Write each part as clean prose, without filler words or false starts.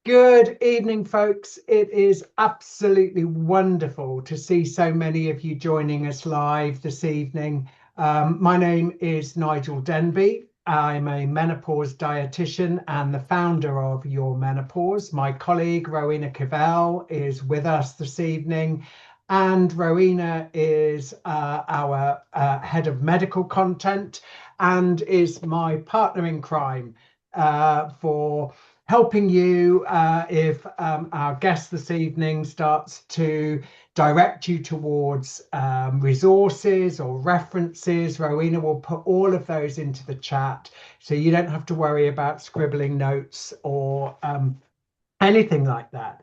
Good evening, folks. It is absolutely wonderful to see so many of you joining us live this evening. My name is Nigel Denby. I'm a menopause dietitian and the founder of Your Menopause. My colleague Rowena Cavell is with us this evening, and Rowena is our head of medical content and is my partner in crime for helping you if our guest this evening starts to direct you towards resources or references. Rowena will put all of those into the chat so you don't have to worry about scribbling notes or anything like that.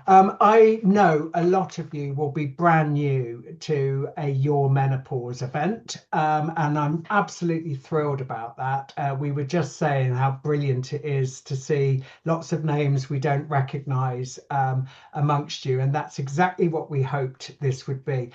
I know a lot of you will be brand new to a Your Menopause event, and I'm absolutely thrilled about that. We were just saying how brilliant it is to see lots of names we don't recognize amongst you, and that's exactly what we hoped this would be.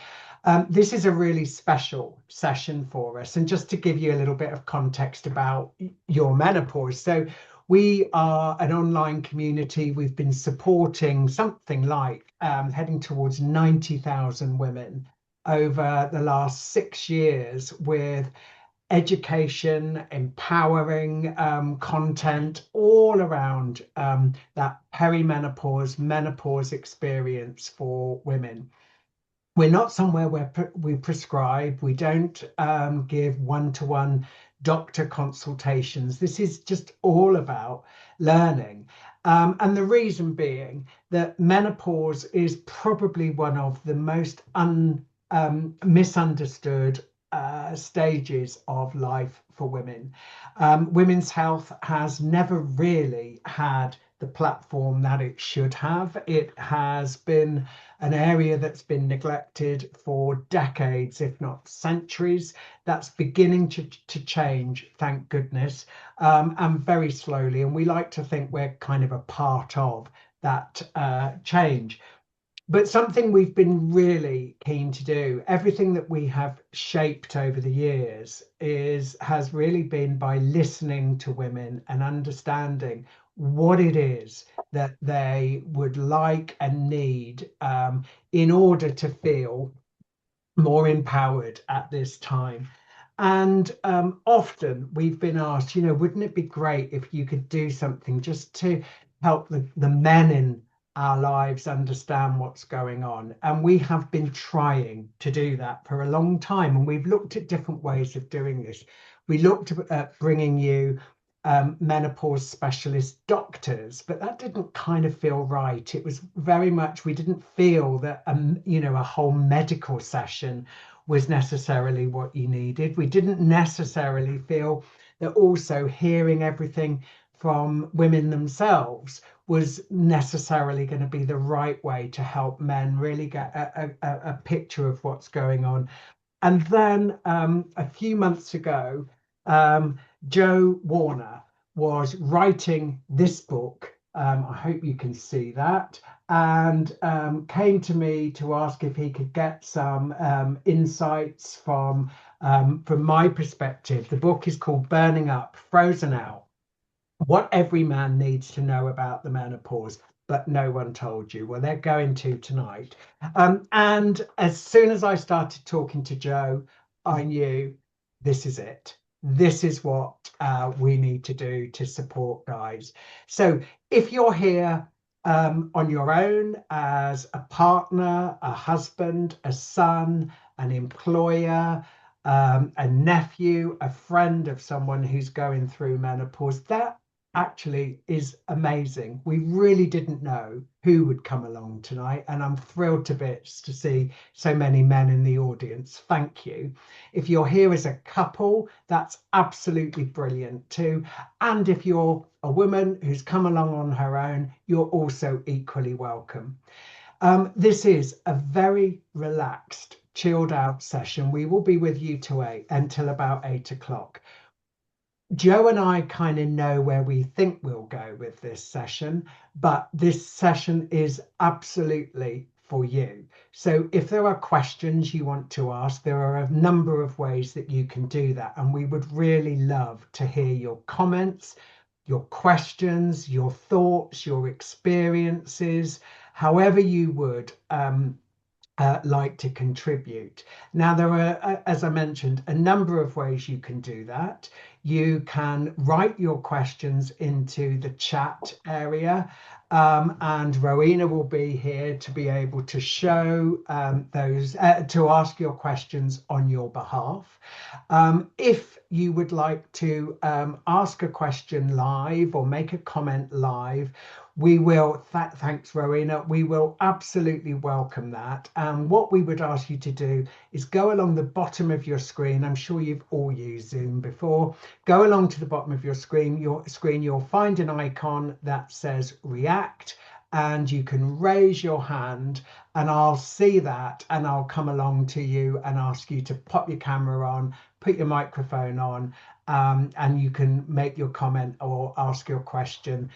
This is a really special session for us, and just to give you a little bit of context about Your Menopause. So we are an online community. We've been supporting something like heading towards 90,000 women over the last 6 years with education, empowering content all around that perimenopause, menopause experience for women. We're not somewhere where we prescribe. We don't give one-to-one doctor consultations. This is just all about learning. And the reason being that menopause is probably one of the most misunderstood stages of life for women. Women's health has never really had the platform that it should have. It has been an area that's been neglected for decades, if not centuries. That's beginning to change, thank goodness, and very slowly. And we like to think we're kind of a part of that change. But something we've been really keen to do, everything that we have shaped over the years has really been by listening to women and understanding what it is that they would like and need in order to feel more empowered at this time. And often we've been asked, wouldn't it be great if you could do something just to help the men in our lives understand what's going on? And we have been trying to do that for a long time. And we've looked at different ways of doing this. We looked at bringing you menopause specialist doctors, but that didn't kind of feel right. It was very much, we didn't feel that, a whole medical session was necessarily what you needed. We didn't necessarily feel that also hearing everything from women themselves was necessarily going to be the right way to help men really get a picture of what's going on. And then a few months ago, Joe Warner was writing this book. I hope you can see that. And came to me to ask if he could get some insights from my perspective. The book is called Burning Up, Frozen Out: What Every Man Needs to Know About the Menopause, but No One Told You. Well, they're going to tonight. And as soon as I started talking to Joe, I knew this is it. This is what we need to do to support guys. So if you're here on your own as a partner, a husband, a son, an employer, a nephew, a friend of someone who's going through menopause, that actually is amazing. We really didn't know who would come along tonight, and I'm thrilled to bits to see so many men in the audience. Thank you. If you're here as a couple, that's absolutely brilliant too. And if you're a woman who's come along on her own, you're also equally welcome. This is a very relaxed, chilled out session. We will be with you until about 8 o'clock. Joe and I kind of know where we think we'll go with this session, but this session is absolutely for you. So if there are questions you want to ask, there are a number of ways that you can do that. And we would really love to hear your comments, your questions, your thoughts, your experiences, however you would like to contribute. Now, there are, as I mentioned, a number of ways you can do that. You can write your questions into the chat area, and Rowena will be here to be able to show those, to ask your questions on your behalf. If you would like to ask a question live or make a comment live, we will, thanks, Rowena. We will absolutely welcome that. And what we would ask you to do is go along the bottom of your screen. I'm sure you've all used Zoom before. Go along to the bottom of your screen. You'll find an icon that says React, and you can raise your hand, and I'll see that, and I'll come along to you and ask you to pop your camera on, put your microphone on, and you can make your comment or ask your question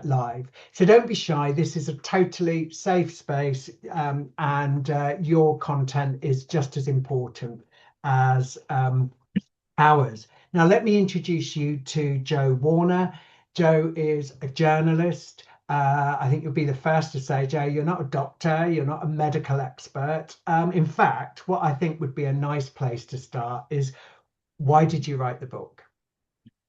live. So don't be shy. This is a totally safe space, and your content is just as important as ours. Now, let me introduce you to Joe Warner. Joe is a journalist. I think you'll be the first to say, Joe, you're not a doctor, you're not a medical expert. In fact, what I think would be a nice place to start is, why did you write the book?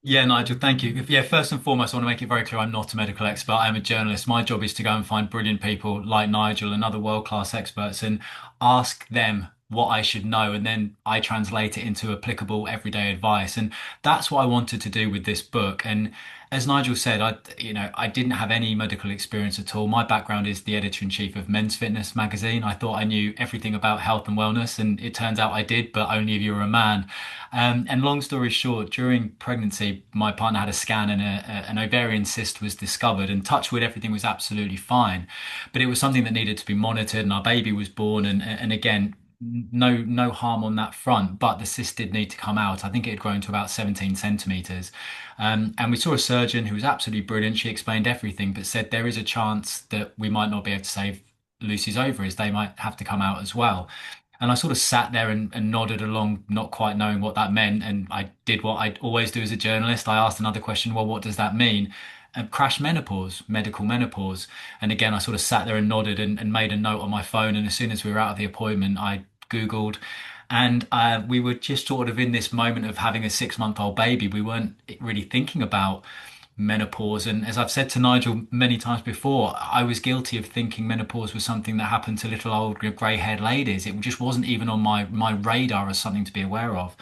Yeah, Nigel, thank you. Yeah, first and foremost, I want to make it very clear I'm not a medical expert. I'm a journalist. My job is to go and find brilliant people like Nigel and other world-class experts and ask them what I should know, and then I translate it into applicable everyday advice. And that's what I wanted to do with this book. And as Nigel said, I didn't have any medical experience at all. My background is the editor-in-chief of Men's Fitness magazine. I thought I knew everything about health and wellness, and it turns out I did, but only if you were a man. And long story short, during pregnancy, my partner had a scan and an ovarian cyst was discovered. And touch wood, everything was absolutely fine, but it was something that needed to be monitored. And our baby was born, and again, no harm on that front, but the cyst did need to come out. I think it had grown to about 17 centimeters. And we saw a surgeon who was absolutely brilliant. She explained everything, but said there is a chance that we might not be able to save Lucy's ovaries. They might have to come out as well. And I sort of sat there and nodded along, not quite knowing what that meant. And I did what I always do as a journalist. I asked another question, well, what does that mean? And crash menopause, medical menopause. And again, I sort of sat there and nodded and made a note on my phone. And as soon as we were out of the appointment, I Googled. And we were just sort of in this moment of having a 6-month-old baby. We weren't really thinking about menopause. And as I've said to Nigel many times before, I was guilty of thinking menopause was something that happened to little old grey-haired ladies. It just wasn't even on my radar as something to be aware of.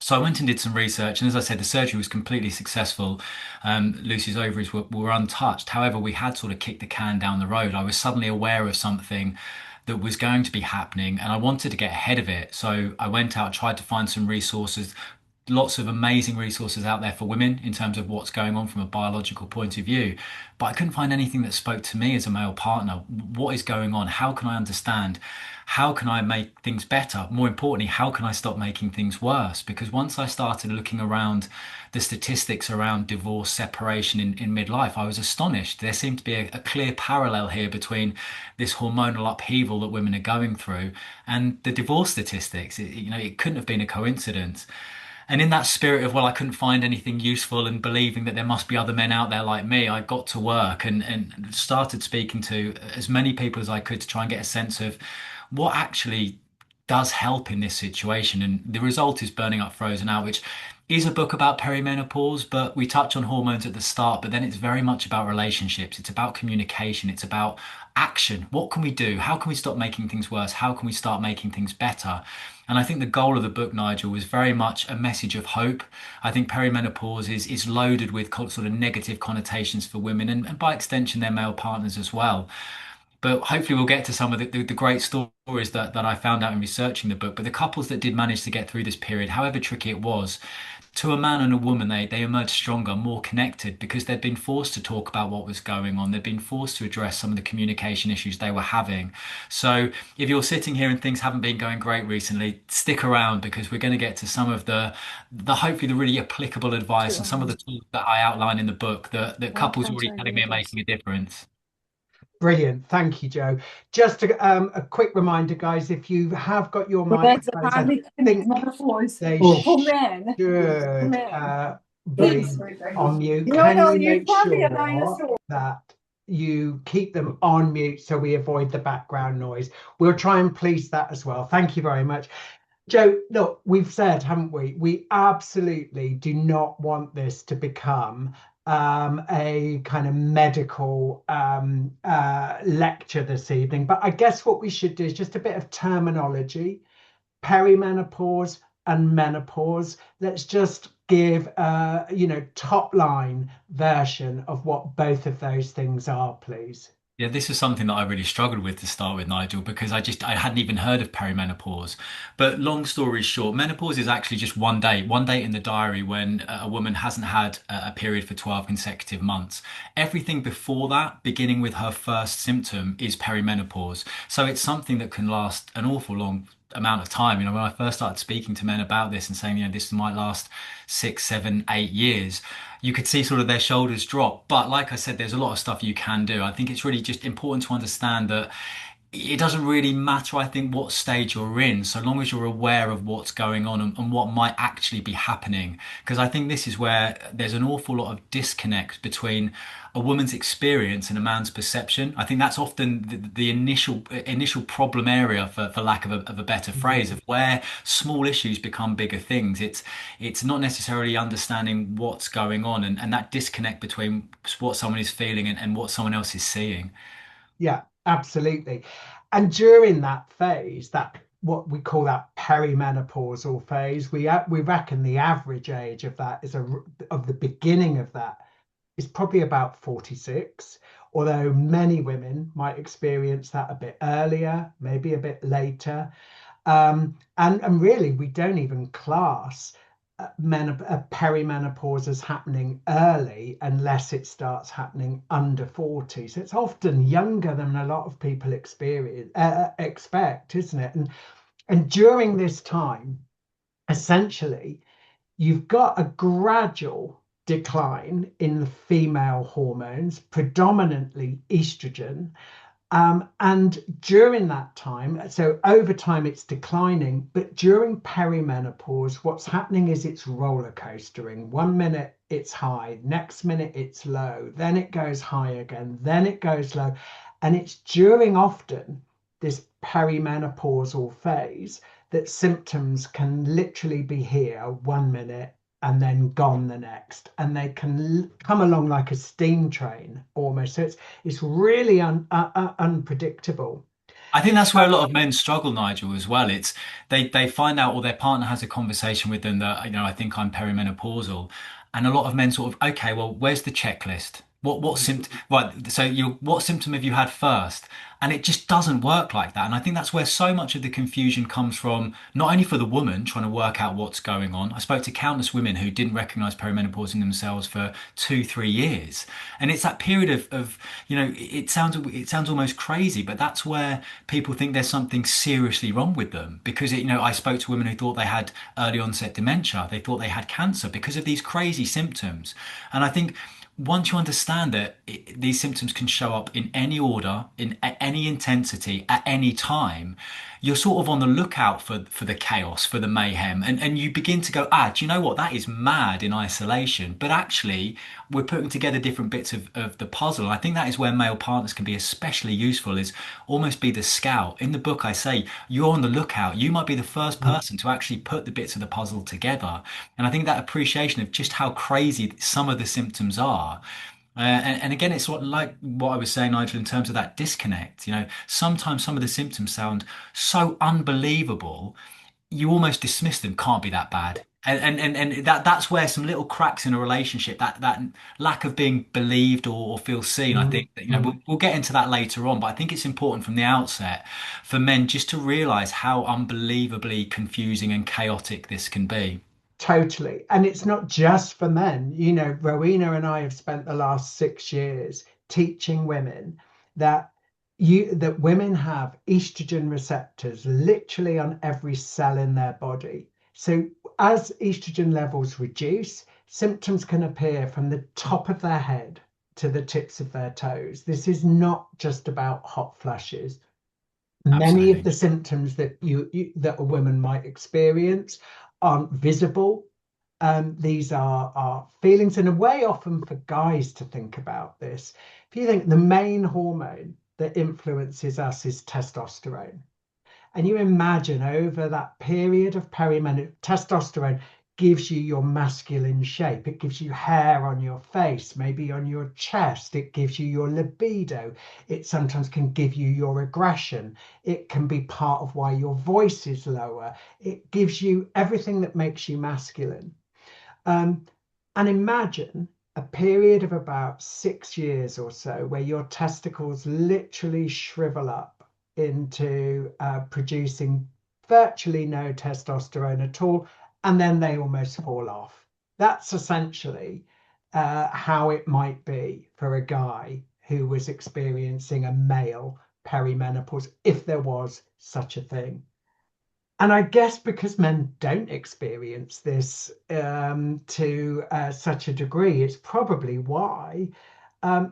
So I went and did some research, and as I said, the surgery was completely successful. Lucy's ovaries were untouched. However, we had sort of kicked the can down the road. I was suddenly aware of something that was going to be happening, and I wanted to get ahead of it. So I went out, tried to find some resources, lots of amazing resources out there for women in terms of what's going on from a biological point of view. But I couldn't find anything that spoke to me as a male partner. What is going on? How can I understand? How can I make things better? More importantly, how can I stop making things worse? Because once I started looking around the statistics around divorce, separation in midlife, I was astonished. There seemed to be a clear parallel here between this hormonal upheaval that women are going through and the divorce statistics. It couldn't have been a coincidence. And in that spirit of, well, I couldn't find anything useful and believing that there must be other men out there like me, I got to work and started speaking to as many people as I could to try and get a sense of what actually does help in this situation. And the result is Burning Up Frozen Out, which is a book about perimenopause, but we touch on hormones at the start, but then it's very much about relationships. It's about communication. It's about action. What can we do? How can we stop making things worse? How can we start making things better? And I think the goal of the book, Nigel, was very much a message of hope. I think perimenopause is loaded with sort of negative connotations for women and by extension their male partners as well. But hopefully we'll get to some of the great stories that I found out in researching the book. But the couples that did manage to get through this period, however tricky it was, to a man and a woman, they emerged stronger, more connected because they'd been forced to talk about what was going on. They'd been forced to address some of the communication issues they were having. So if you're sitting here and things haven't been going great recently, stick around because we're going to get to some of the hopefully the really applicable advice and some of the tools that I outline in the book that couples are already telling me are making a difference. Brilliant. Thank you, Joe. Just a quick reminder, guys, if you have got your Roberta microphones, I parli think menopause they for men. For should men. be on mute. No, Can no, you you make tell me about your sure story. that you keep them on mute so we avoid the background noise? We'll try and police that as well. Thank you very much. Joe, look, we've said, haven't we? We absolutely do not want this to become a kind of medical lecture this evening. But I guess what we should do is just a bit of terminology, perimenopause and menopause. Let's just give top line version of what both of those things are, please. Yeah, this is something that I really struggled with to start with, Nigel, because I hadn't even heard of perimenopause. But long story short, menopause is actually just one day in the diary when a woman hasn't had a period for 12 consecutive months. Everything before that, beginning with her first symptom, is perimenopause. So it's something that can last an awful long amount of time. When I first started speaking to men about this and saying, this might last 6, 7, 8 years, you could see sort of their shoulders drop. But like I said, there's a lot of stuff you can do. I think it's really just important to understand that it doesn't really matter, I think, what stage you're in, so long as you're aware of what's going on and what might actually be happening. Because I think this is where there's an awful lot of disconnect between a woman's experience and a man's perception. I think that's often the initial problem area, for lack of a better phrase, of where small issues become bigger things. It's not necessarily understanding what's going on, and that disconnect between what someone is feeling and what someone else is seeing. Yeah, absolutely. And during that phase, that what we call that perimenopausal phase, we reckon the average age of that of the beginning of that is probably about 46, although many women might experience that a bit earlier, maybe a bit later. And really, we don't even class perimenopause as happening early unless it starts happening under 40. So it's often younger than a lot of people expect, isn't it? And during this time, essentially, you've got a gradual decline in the female hormones, predominantly estrogen, and during that time, so over time it's declining, but during perimenopause, what's happening is it's roller coastering. 1 minute it's high, next minute it's low, then it goes high again, then it goes low. And it's during often this perimenopausal phase that symptoms can literally be here 1 minute and then gone the next, and they can come along like a steam train almost. So it's really unpredictable. I think that's where a lot of men struggle, Nigel, as well. It's they find out, or their partner has a conversation with them that, I think I'm perimenopausal. And a lot of men sort of, okay, well, where's the checklist? What symptom, right, so what symptom have you had first? And it just doesn't work like that. And I think that's where so much of the confusion comes from, not only for the woman trying to work out what's going on. I spoke to countless women who didn't recognize perimenopause in themselves for 2, 3 years. And it's that period of, it sounds almost crazy, but that's where people think there's something seriously wrong with them. Because I spoke to women who thought they had early onset dementia. They thought they had cancer because of these crazy symptoms. And I think once you understand that these symptoms can show up in any order, at any intensity, at any time, you're sort of on the lookout for the chaos, for the mayhem, and you begin to go, do you know what? That is mad in isolation. But actually, we're putting together different bits of the puzzle. I think that is where male partners can be especially useful, is almost be the scout. In the book, I say, you're on the lookout. You might be the first person to actually put the bits of the puzzle together. And I think that appreciation of just how crazy some of the symptoms are. And again, it's like what I was saying, Nigel, in terms of that disconnect. Sometimes some of the symptoms sound so unbelievable, you almost dismiss them. Can't be that bad. And that's where some little cracks in a relationship, that lack of being believed or feel seen. I think that, we'll get into that later on, but I think it's important from the outset for men just to realize how unbelievably confusing and chaotic this can be. Totally. And it's not just for men. Rowena and I have spent the last 6 years teaching women that that women have estrogen receptors literally on every cell in their body. So as estrogen levels reduce, symptoms can appear from the top of their head to the tips of their toes. This is not just about hot flushes. Many of Absolutely. the symptoms that that a woman might experience aren't visible, These are feelings in a way often for guys to think about this. If you think the main hormone that influences us is testosterone, and you imagine over that period of perimenopause, testosterone gives you your masculine shape. It gives you hair on your face, maybe on your chest. It gives you your libido. It sometimes can give you your aggression. It can be part of why your voice is lower. It gives you everything that makes you masculine. Um, and imagine a period of about 6 years or so where your testicles literally shrivel up into producing virtually no testosterone at all, and then they almost fall off. That's essentially how it might be for a guy who was experiencing a male perimenopause, if there was such a thing. And I guess because men don't experience this to such a degree, it's probably why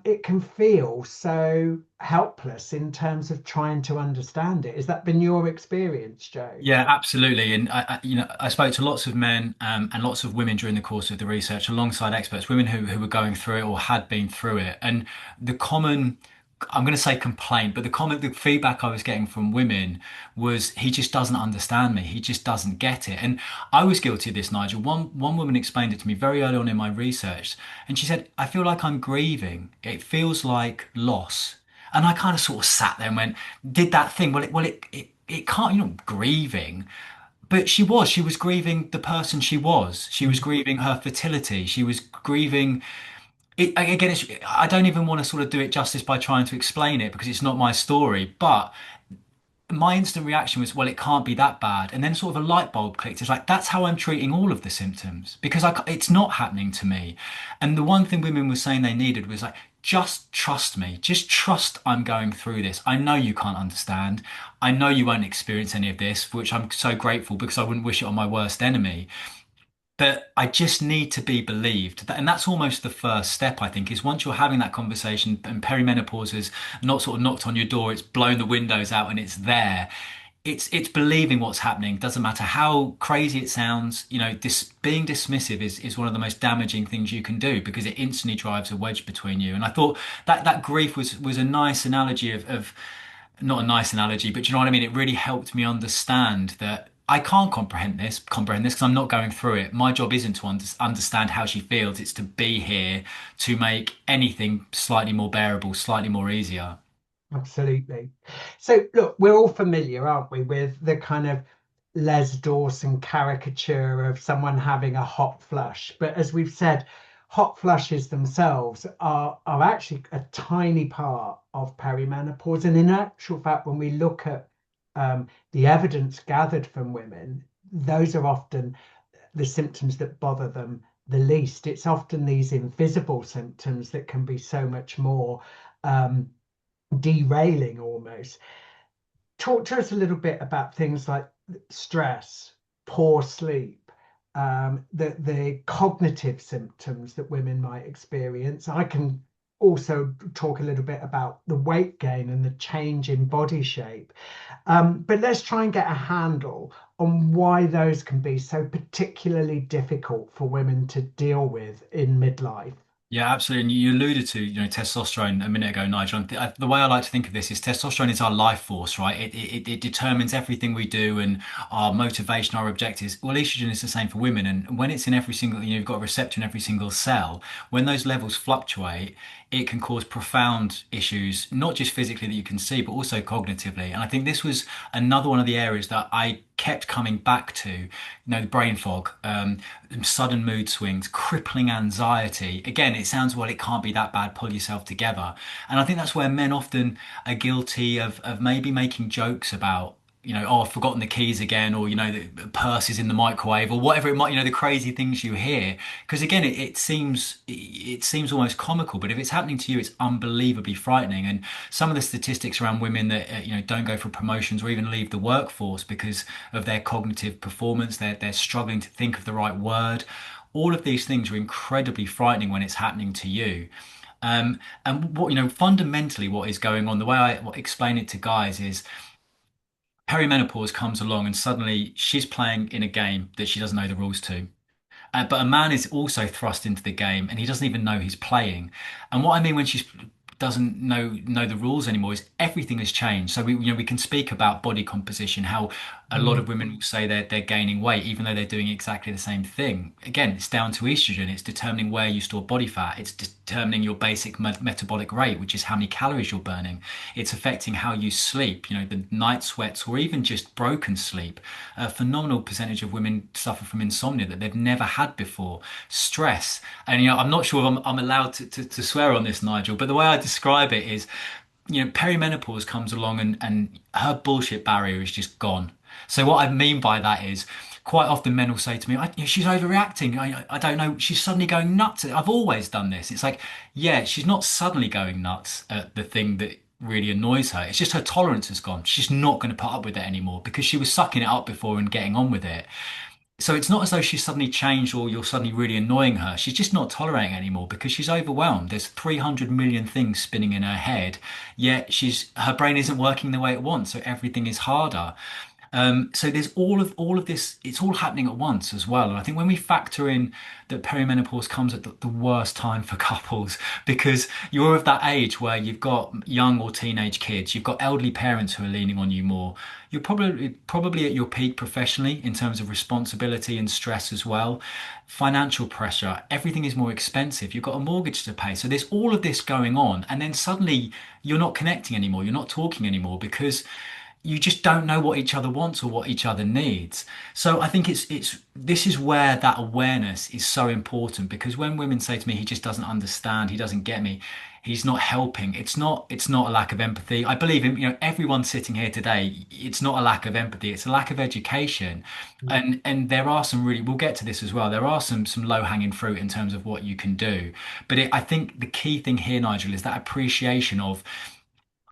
it can feel so helpless in terms of trying to understand it. Has that been your experience, Joe? Yeah, absolutely. And I spoke to lots of men and lots of women during the course of the research, alongside experts, women who were going through it or had been through it. And the common, I'm going to say complaint, but the feedback I was getting from women was he just doesn't understand me. He just doesn't get it. And I was guilty of this, Nigel. One woman explained it to me very early on in my research, and she said, "I feel like I'm grieving. It feels like loss." And I kind of sort of sat there and went, did that thing. It can't, grieving. But she was grieving the person she was. She was Mm. grieving her fertility. She was grieving it. Again, I don't even want to sort of do it justice by trying to explain it because it's not my story. But my instant reaction was, well, it can't be that bad. And then sort of a light bulb clicked. It's like, that's how I'm treating all of the symptoms because it's not happening to me. And the one thing women were saying they needed was like, just trust me. Just trust I'm going through this. I know you can't understand. I know you won't experience any of this, for which I'm so grateful because I wouldn't wish it on my worst enemy. But I just need to be believed. And that's almost the first step, I think, is once you're having that conversation and perimenopause has not sort of knocked on your door, it's blown the windows out and it's there. It's believing what's happening. Doesn't matter how crazy it sounds. Being dismissive is one of the most damaging things you can do because it instantly drives a wedge between you. And I thought that grief was a nice analogy of not a nice analogy, but you know what I mean? It really helped me understand that I can't comprehend this because I'm not going through it. My job isn't to understand how she feels. It's to be here to make anything slightly more bearable, slightly more easier. Absolutely. So, look, we're all familiar, aren't we, with the kind of Les Dawson caricature of someone having a hot flush. But as we've said, hot flushes themselves are actually a tiny part of perimenopause. And in actual fact, when we look at the evidence gathered from women, those are often the symptoms that bother them the least. It's often these invisible symptoms that can be so much more. Derailing almost. Talk to us a little bit about things like stress, poor sleep, the cognitive symptoms that women might experience. I can also talk a little bit about the weight gain and the change in body shape. But let's try and get a handle on why those can be so particularly difficult for women to deal with in midlife. Yeah, absolutely. And you alluded to, testosterone a minute ago, Nigel. And the way I like to think of this is testosterone is our life force, right? It determines everything we do and our motivation, our objectives. Well, estrogen is the same for women. And when it's in every single, you've got a receptor in every single cell. When those levels fluctuate, it can cause profound issues, not just physically that you can see, but also cognitively. And I think this was another one of the areas that I kept coming back to, the brain fog, sudden mood swings, crippling anxiety. Again, it sounds, well, it can't be that bad. Pull yourself together. And I think that's where men often are guilty of maybe making jokes about, oh, I've forgotten the keys again, or, the purse is in the microwave, or whatever it might, the crazy things you hear. Because again, it seems almost comical, but if it's happening to you, it's unbelievably frightening. And some of the statistics around women that, don't go for promotions or even leave the workforce because of their cognitive performance, they're struggling to think of the right word. All of these things are incredibly frightening when it's happening to you. And what, fundamentally what is going on, the way I explain it to guys is perimenopause comes along and suddenly she's playing in a game that she doesn't know the rules to. But a man is also thrust into the game and he doesn't even know he's playing. And what I mean when she doesn't know the rules anymore is everything has changed. So we can speak about body composition, how a lot of Mm, women will say they're gaining weight even though they're doing exactly the same thing. Again, it's down to estrogen. It's determining where you store body fat. It's determining your basic metabolic rate, which is how many calories you're burning. It's affecting how you sleep, the night sweats or even just broken sleep. A phenomenal percentage of women suffer from insomnia that they've never had before. Stress. And, I'm not sure if I'm allowed to swear on this, Nigel, but the way I describe it is, perimenopause comes along and her bullshit barrier is just gone. So what I mean by that is quite often men will say to me, she's overreacting. I don't know. She's suddenly going nuts. I've always done this. It's like, yeah, she's not suddenly going nuts at the thing that really annoys her. It's just her tolerance has gone. She's not going to put up with it anymore because she was sucking it up before and getting on with it. So it's not as though she's suddenly changed or you're suddenly really annoying her. She's just not tolerating it anymore because she's overwhelmed. There's 300 million things spinning in her head, yet her brain isn't working the way it wants, so everything is harder. So there's all of this. It's all happening at once as well. And I think when we factor in that perimenopause comes at the worst time for couples because you're of that age where you've got young or teenage kids, you've got elderly parents who are leaning on you more. You're probably at your peak professionally in terms of responsibility and stress as well. Financial pressure, everything is more expensive. You've got a mortgage to pay. So there's all of this going on, and then suddenly you're not connecting anymore. You're not talking anymore because you just don't know what each other wants or what each other needs. So I think it's this is where that awareness is so important because when women say to me, he just doesn't understand, he doesn't get me, he's not helping. It's not a lack of empathy. I believe in, everyone sitting here today, it's not a lack of empathy, it's a lack of education. mm, And there are some really, we'll get to this as well. There are some low-hanging fruit in terms of what you can do. But I think the key thing here, Nigel, is that appreciation of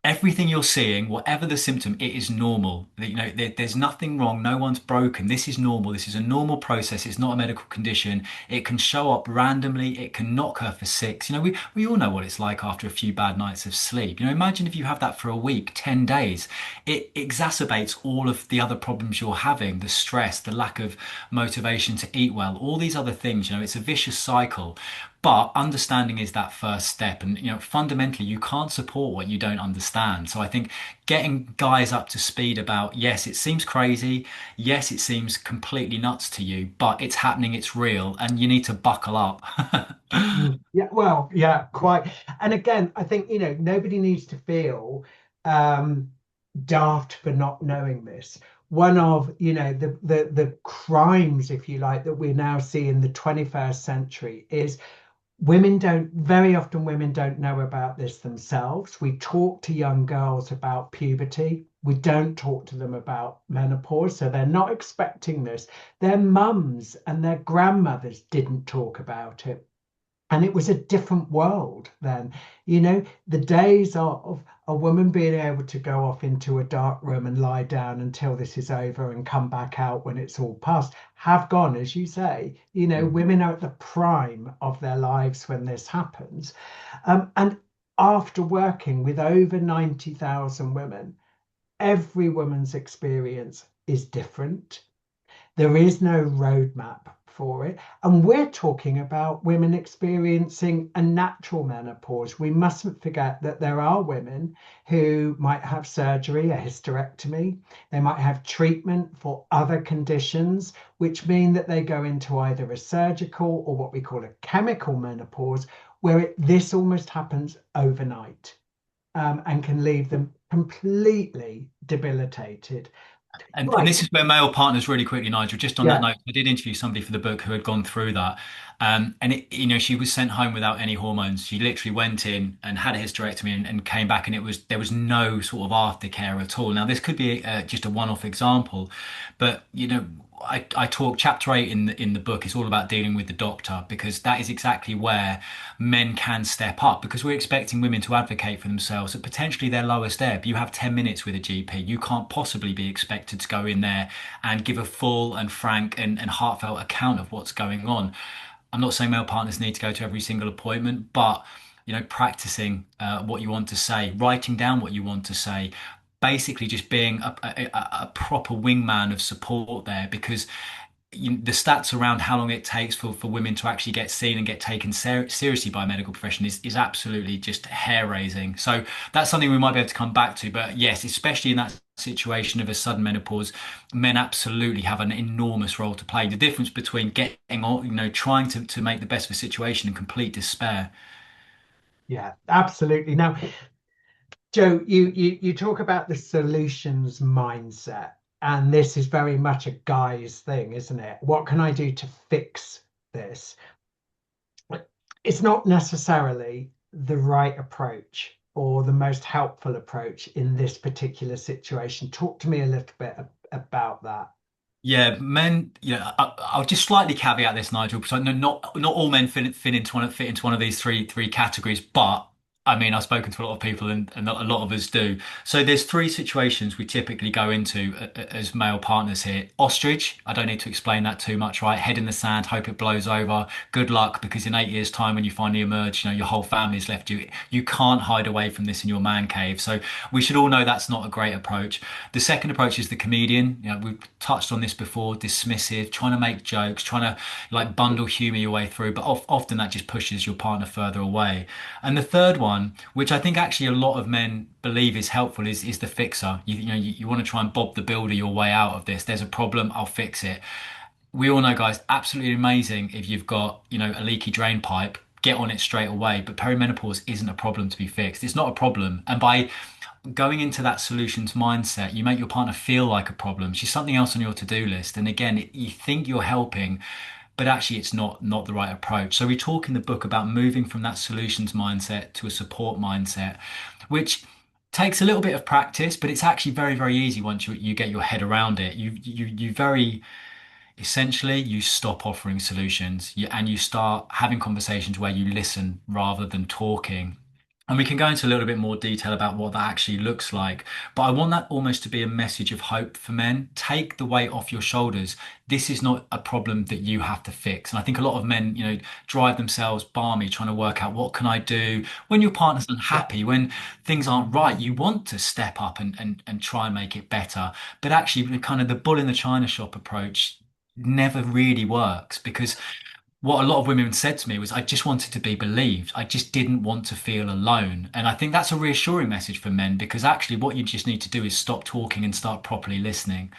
everything you're seeing, whatever the symptom, it is normal. There's nothing wrong. No one's broken. This is normal. This is a normal process. It's not a medical condition. It can show up randomly. It can knock her for six. We all know what it's like after a few bad nights of sleep. Imagine if you have that for a week, 10 days. It exacerbates all of the other problems you're having, the stress, the lack of motivation to eat well, all these other things. It's a vicious cycle. But understanding is that first step. And, fundamentally, you can't support what you don't understand. So I think getting guys up to speed about, yes, it seems crazy. Yes, it seems completely nuts to you, but it's happening, it's real, and you need to buckle up. mm. Yeah, well, yeah, quite. And again, I think, nobody needs to feel um, daft for not knowing this. One of, the crimes, if you like, that we now see in the 21st century is very often women don't know about this themselves. We talk to young girls about puberty. We don't talk to them about menopause, so they're not expecting this. Their mums and their grandmothers didn't talk about it. And it was a different world then. The days of a woman being able to go off into a dark room and lie down until this is over and come back out when it's all past have gone, as you say. Women are at the prime of their lives when this happens. And after working with over 90,000 women, every woman's experience is different. There is no roadmap for it. And we're talking about women experiencing a natural menopause. We mustn't forget that there are women who might have surgery, a hysterectomy. They might have treatment for other conditions, which mean that they go into either a surgical or what we call a chemical menopause, where this almost happens overnight and can leave them completely debilitated. And Right. this is where male partners really quickly, Nigel, just on that Yeah. note, I did interview somebody for the book who had gone through that. And she was sent home without any hormones. She literally went in and had a hysterectomy and came back and there was no sort of aftercare at all. Now, this could be just a one-off example, but I talk chapter 8 in the book is all about dealing with the doctor because that is exactly where men can step up because we're expecting women to advocate for themselves at potentially their lowest ebb. You have 10 minutes with a GP. You can't possibly be expected to go in there and give a full and frank and heartfelt account of what's going on. I'm not saying male partners need to go to every single appointment, but practicing what you want to say, writing down what you want to say, basically just being a proper wingman of support there because the stats around how long it takes for women to actually get seen and get taken seriously by a medical profession is absolutely just hair raising. So that's something we might be able to come back to. But yes, especially in that situation of a sudden menopause, men absolutely have an enormous role to play. The difference between getting on, trying to make the best of a situation and complete despair. Yeah, absolutely. Now, Joe, you talk about the solutions mindset, and this is very much a guy's thing, isn't it? What can I do to fix this? It's not necessarily the right approach or the most helpful approach in this particular situation. Talk to me a little bit about that. Yeah, men. Yeah, I'll just slightly caveat this, Nigel, because I know not all men fit into one of these three categories. But I mean, I've spoken to a lot of people, and a lot of us do. So there's three situations we typically go into as male partners here. Ostrich. I don't need to explain that too much, right? Head in the sand, hope it blows over. Good luck, because in 8 years' time, when you finally emerge, your whole family's left you. You can't hide away from this in your man cave. So we should all know that's not a great approach. The second approach is the comedian. We've touched on this before, dismissive, trying to make jokes, trying to like bundle humor your way through, but often that just pushes your partner further away. And the third one, which I think actually a lot of men believe is helpful, is the fixer. You want to try and Bob the Builder your way out of this. There's a problem, I'll fix it. We all know, guys, absolutely amazing if you've got, a leaky drain pipe. Get on it straight away. But perimenopause isn't a problem to be fixed. It's not a problem. And by going into that solutions mindset, you make your partner feel like a problem. She's something else on your to-do list. And again, you think you're helping, but actually it's not the right approach. So we talk in the book about moving from that solutions mindset to a support mindset, which takes a little bit of practice, but it's actually very, very easy once you get your head around it. You very essentially you stop offering solutions and you start having conversations where you listen rather than talking. And we can go into a little bit more detail about what that actually looks like. But I want that almost to be a message of hope for men. Take the weight off your shoulders. This is not a problem that you have to fix. And I think a lot of men, drive themselves balmy trying to work out what can I do when your partner's Yeah. unhappy, when things aren't right. You want to step up and try and make it better. But actually, the kind of the bull in the china shop approach never really works because what a lot of women said to me was, I just wanted to be believed. I just didn't want to feel alone. And I think that's a reassuring message for men because actually what you just need to do is stop talking and start properly listening.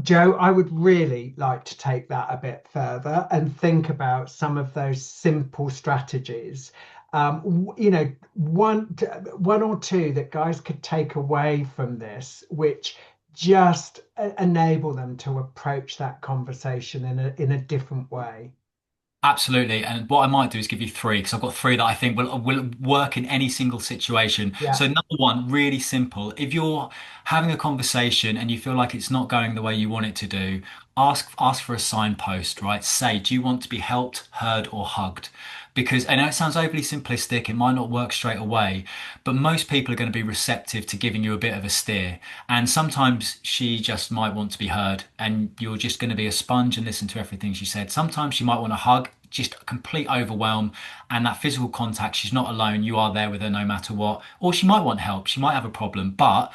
Joe, I would really like to take that a bit further and think about some of those simple strategies. One or two that guys could take away from this, which just enable them to approach that conversation in a different way. Absolutely. And what I might do is give you three because I've got three that I think will work in any single situation. Yeah. So number one, really simple. If you're having a conversation and you feel like it's not going the way you want it to do, ask for a signpost, right? Say, do you want to be helped, heard, or hugged? Because I know it sounds overly simplistic, it might not work straight away, but most people are going to be receptive to giving you a bit of a steer. And sometimes she just might want to be heard, and you're just going to be a sponge and listen to everything she said. Sometimes she might want a hug, just a complete overwhelm, and that physical contact. She's not alone. You are there with her no matter what. Or she might want help. She might have a problem, but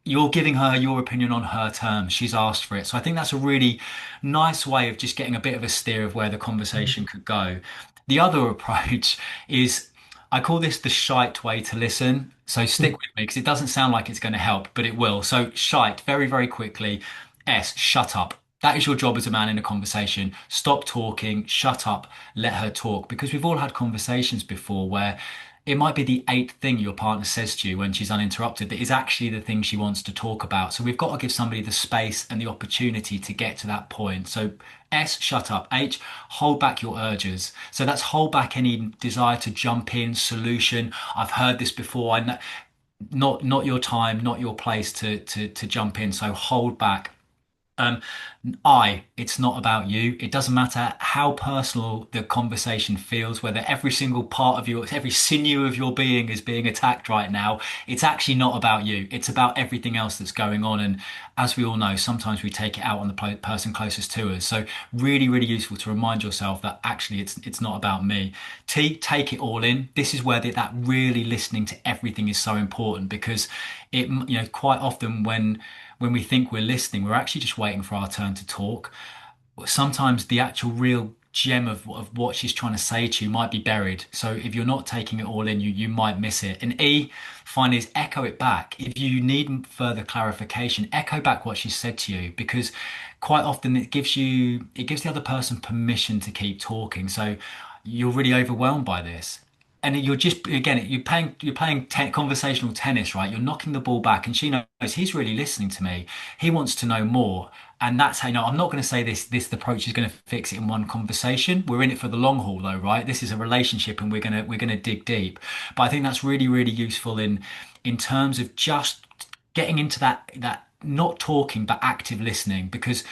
you're giving her your opinion on her terms. She's asked for it. So I think that's a really nice way of just getting a bit of a steer of where the conversation could go. The other approach is I call this the shite way to listen. So stick with me because it doesn't sound like it's going to help, but it will. So shite, very, very quickly. S, shut up. That is your job as a man in a conversation. Stop talking, shut up, let her talk. Because we've all had conversations before where it might be the eighth thing your partner says to you when she's uninterrupted that is actually the thing she wants to talk about. So we've got to give somebody the space and the opportunity to get to that point. So S, shut up. H, hold back your urges. So that's hold back any desire to jump in, solution. I've heard this before. I know, not your time, not your place to jump in. So hold back. Um, it's not about you. It doesn't matter how personal the conversation feels, whether every single part of every sinew of your being is being attacked right now. It's actually not about you. It's about everything else that's going on. And as we all know, sometimes we take it out on the person closest to us. So really, really useful to remind yourself that actually it's not about me. T, take it all in. This is where that really listening to everything is so important because quite often when we think we're listening, we're actually just waiting for our turn to talk. sometimes the actual real gem of what she's trying to say to you might be buried. So if you're not taking it all in, you might miss it. And E, finally, is echo it back. If you need further clarification, echo back what she said to you, because quite often it gives the other person permission to keep talking. So you're really overwhelmed by this. And you're just again you're playing conversational tennis, right? You're knocking the ball back, and she knows he's really listening to me. He wants to know more. And that's how, I'm not going to say this approach is going to fix it in one conversation. We're in it for the long haul though, right? This is a relationship and we're going to dig deep. But I think that's really, really useful in terms of just getting into that not talking but active listening, because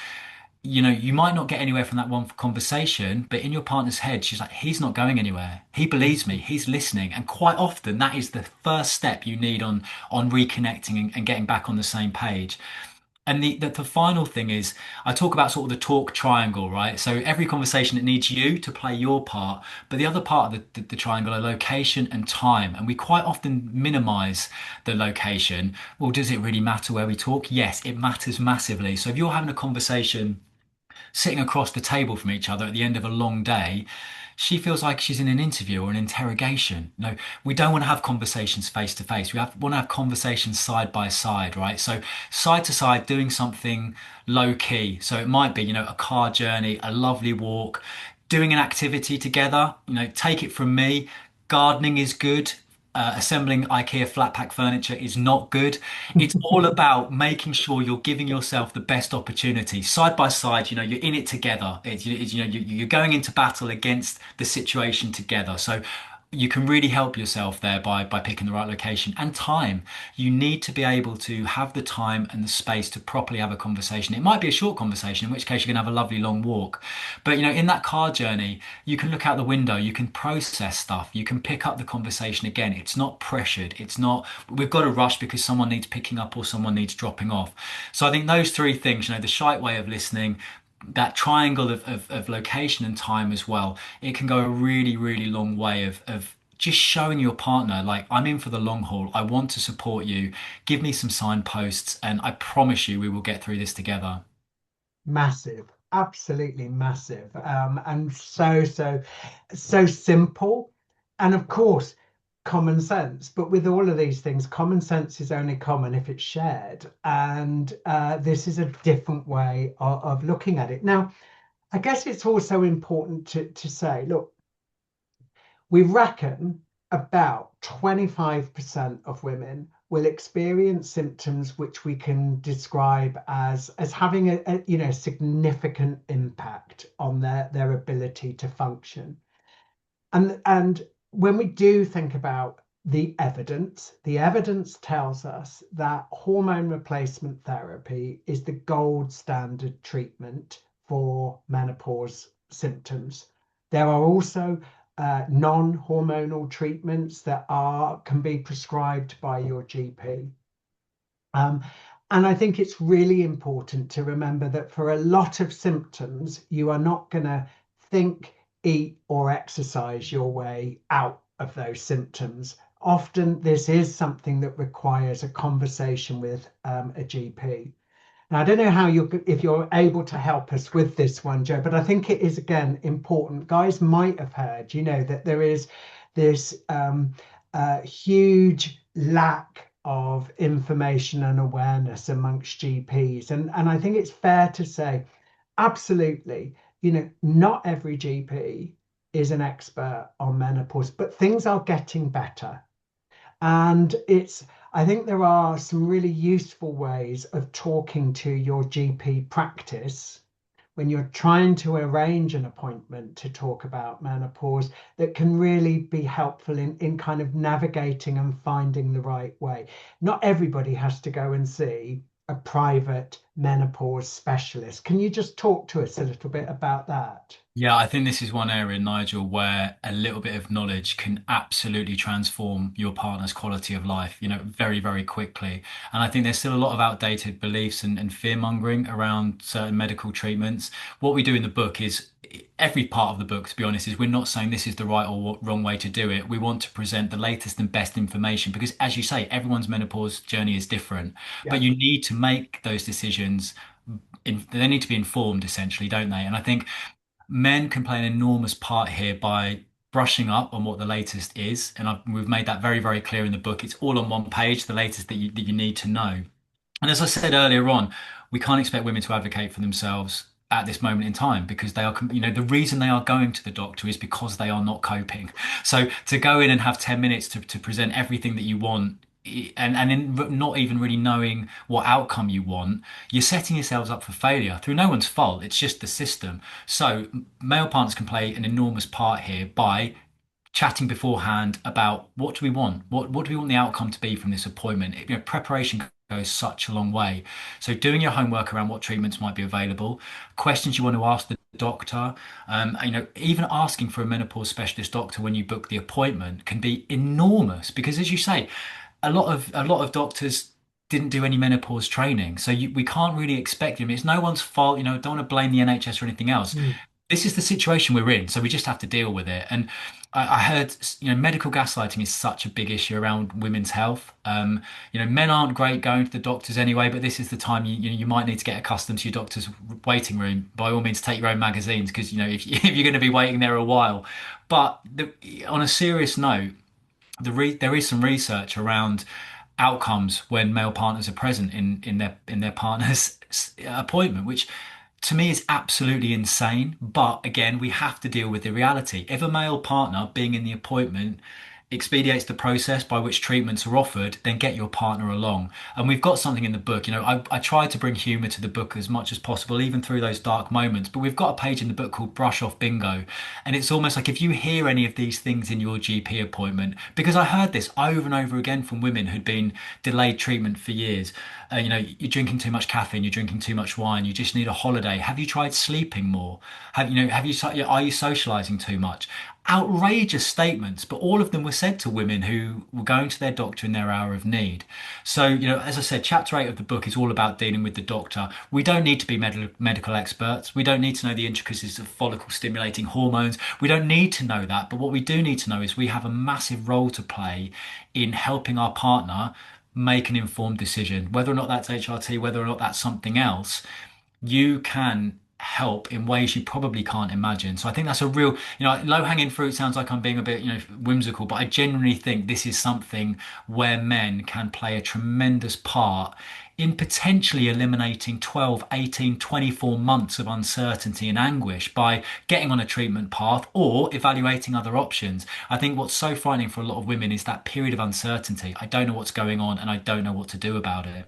you might not get anywhere from that one conversation, but in your partner's head, she's like, he's not going anywhere. He believes me. He's listening. And quite often that is the first step you need on reconnecting and getting back on the same page. And the final thing is, I talk about sort of the talk triangle, right? So every conversation, it needs you to play your part, but the other part of the triangle are location and time. And we quite often minimize the location. Well, does it really matter where we talk? Yes, it matters massively. So if you're having a conversation sitting across the table from each other at the end of a long day, she feels like she's in an interview or an interrogation. No, we don't want to have conversations face to face. Want to have conversations side by side, right? So side to side, doing something low key. So it might be, a car journey, a lovely walk, doing an activity together. Take it from me. Gardening is good. Assembling IKEA flat pack furniture is not good. It's all about making sure you're giving yourself the best opportunity. Side by side, you're in it together. You're going into battle against the situation together. So you can really help yourself there by picking the right location and time. You need to be able to have the time and the space to properly have a conversation. It might be a short conversation, in which case you're going to have a lovely long walk. But in that car journey, you can look out the window, you can process stuff, you can pick up the conversation again. It's not pressured. It's not, we've got to rush because someone needs picking up or someone needs dropping off. So I think those three things, the shite way of listening, that triangle of location and time as well, it can go a really, really long way of just showing your partner, like, I'm in for the long haul. I want to support you. Give me some signposts, and I promise you we will get through this together. Massive, absolutely massive, and so simple, and of course common sense. But with all of these things, common sense is only common if it's shared, and this is a different way of looking at it. Now, I guess it's also important to say, look, we reckon about 25% of women will experience symptoms which we can describe as having a significant impact on their ability to function. And when we do think about the evidence tells us that hormone replacement therapy is the gold standard treatment for menopause symptoms. There are also non-hormonal treatments that can be prescribed by your GP. Um, and I think it's really important to remember that for a lot of symptoms, you are not going to think, eat, or exercise your way out of those symptoms. Often, this is something that requires a conversation with a GP. Now, I don't know if you're able to help us with this one, Joe, but I think it is again important. Guys might have heard, that there is this huge lack of information and awareness amongst GPs, and I think it's fair to say, absolutely, not every GP is an expert on menopause, but things are getting better. And I think there are some really useful ways of talking to your GP practice when you're trying to arrange an appointment to talk about menopause that can really be helpful in kind of navigating and finding the right way. Not everybody has to go and see a private menopause specialist. Can you just talk to us a little bit about that? Yeah, I think this is one area, Nigel, where a little bit of knowledge can absolutely transform your partner's quality of life, very, very quickly. And I think there's still a lot of outdated beliefs and fear mongering around certain medical treatments. What we do in the book is every part of the book, to be honest, is we're not saying this is the right or wrong way to do it. We want to present the latest and best information because, as you say, everyone's menopause journey is different, Yeah. but you need to make those decisions they need to be informed essentially, don't they? And I think men can play an enormous part here by brushing up on what the latest is, and we've made that very, very clear in the book. It's all on one page, the latest that you need to know. And as I said earlier on, we can't expect women to advocate for themselves at this moment in time because they are, the reason they are going to the doctor is because they are not coping. So to go in and have 10 minutes to present everything that you want and in not even really knowing what outcome you want, you're setting yourselves up for failure through no one's fault. It's just the system. So male partners can play an enormous part here by chatting beforehand about what do we want? What do we want the outcome to be from this appointment? Preparation goes such a long way. So doing your homework around what treatments might be available, questions you want to ask the doctor, even asking for a menopause specialist doctor when you book the appointment can be enormous because, as you say, a lot of doctors didn't do any menopause training, so we can't really expect them. It's no one's fault. Don't want to blame the NHS or anything else. Mm. This is the situation we're in, so we just have to deal with it. And I heard, medical gaslighting is such a big issue around women's health. Men aren't great going to the doctors anyway, but this is the time you might need to get accustomed to your doctor's waiting room. By all means, take your own magazines because if, if you're going to be waiting there a while. But on a serious note, there is some research around outcomes when male partners are present in their partner's appointment, which to me is absolutely insane. But again, we have to deal with the reality. If a male partner being in the appointment expedites the process by which treatments are offered, then get your partner along. And we've got something in the book. I tried to bring humour to the book as much as possible, even through those dark moments. But we've got a page in the book called Brush Off Bingo. And it's almost like if you hear any of these things in your GP appointment, because I heard this over and over again from women who'd been delayed treatment for years. You're drinking too much caffeine, you're drinking too much wine, you just need a holiday. Have you tried sleeping more? Are you socializing too much? Outrageous statements, but all of them were said to women who were going to their doctor in their hour of need. So, as I said, chapter 8 of the book is all about dealing with the doctor. We don't need to be medical experts. We don't need to know the intricacies of follicle stimulating hormones. We don't need to know that. But what we do need to know is we have a massive role to play in helping our partner make an informed decision, whether or not that's HRT, whether or not that's something else. You can help in ways you probably can't imagine. So I think that's a real, low-hanging fruit sounds like I'm being a bit, whimsical, but I genuinely think this is something where men can play a tremendous part in potentially eliminating 12, 18, 24 months of uncertainty and anguish by getting on a treatment path or evaluating other options. I think what's so frightening for a lot of women is that period of uncertainty. I don't know what's going on and I don't know what to do about it.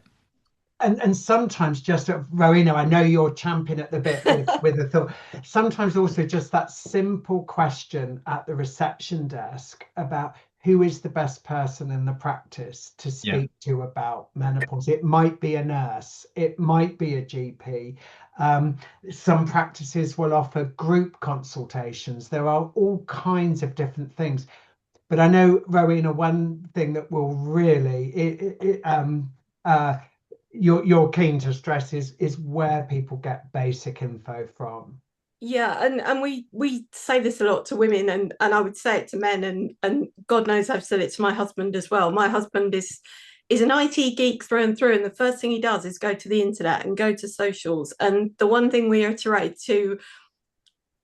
And sometimes just Rowena, I know you're champing at the bit with a thought. Sometimes also just that simple question at the reception desk about who is the best person in the practice to Yeah. speak to about menopause. It might be a nurse, it might be a GP. Some practices will offer group consultations. There are all kinds of different things. But I know, Rowena, one thing that will really uh, you're keen to stress is where people get basic info from. Yeah, and we say this a lot to women, and I would say it to men, and God knows I've said it to my husband as well. My husband is an IT geek through and through, and the first thing he does is go to the internet and go to socials. And the one thing we iterate to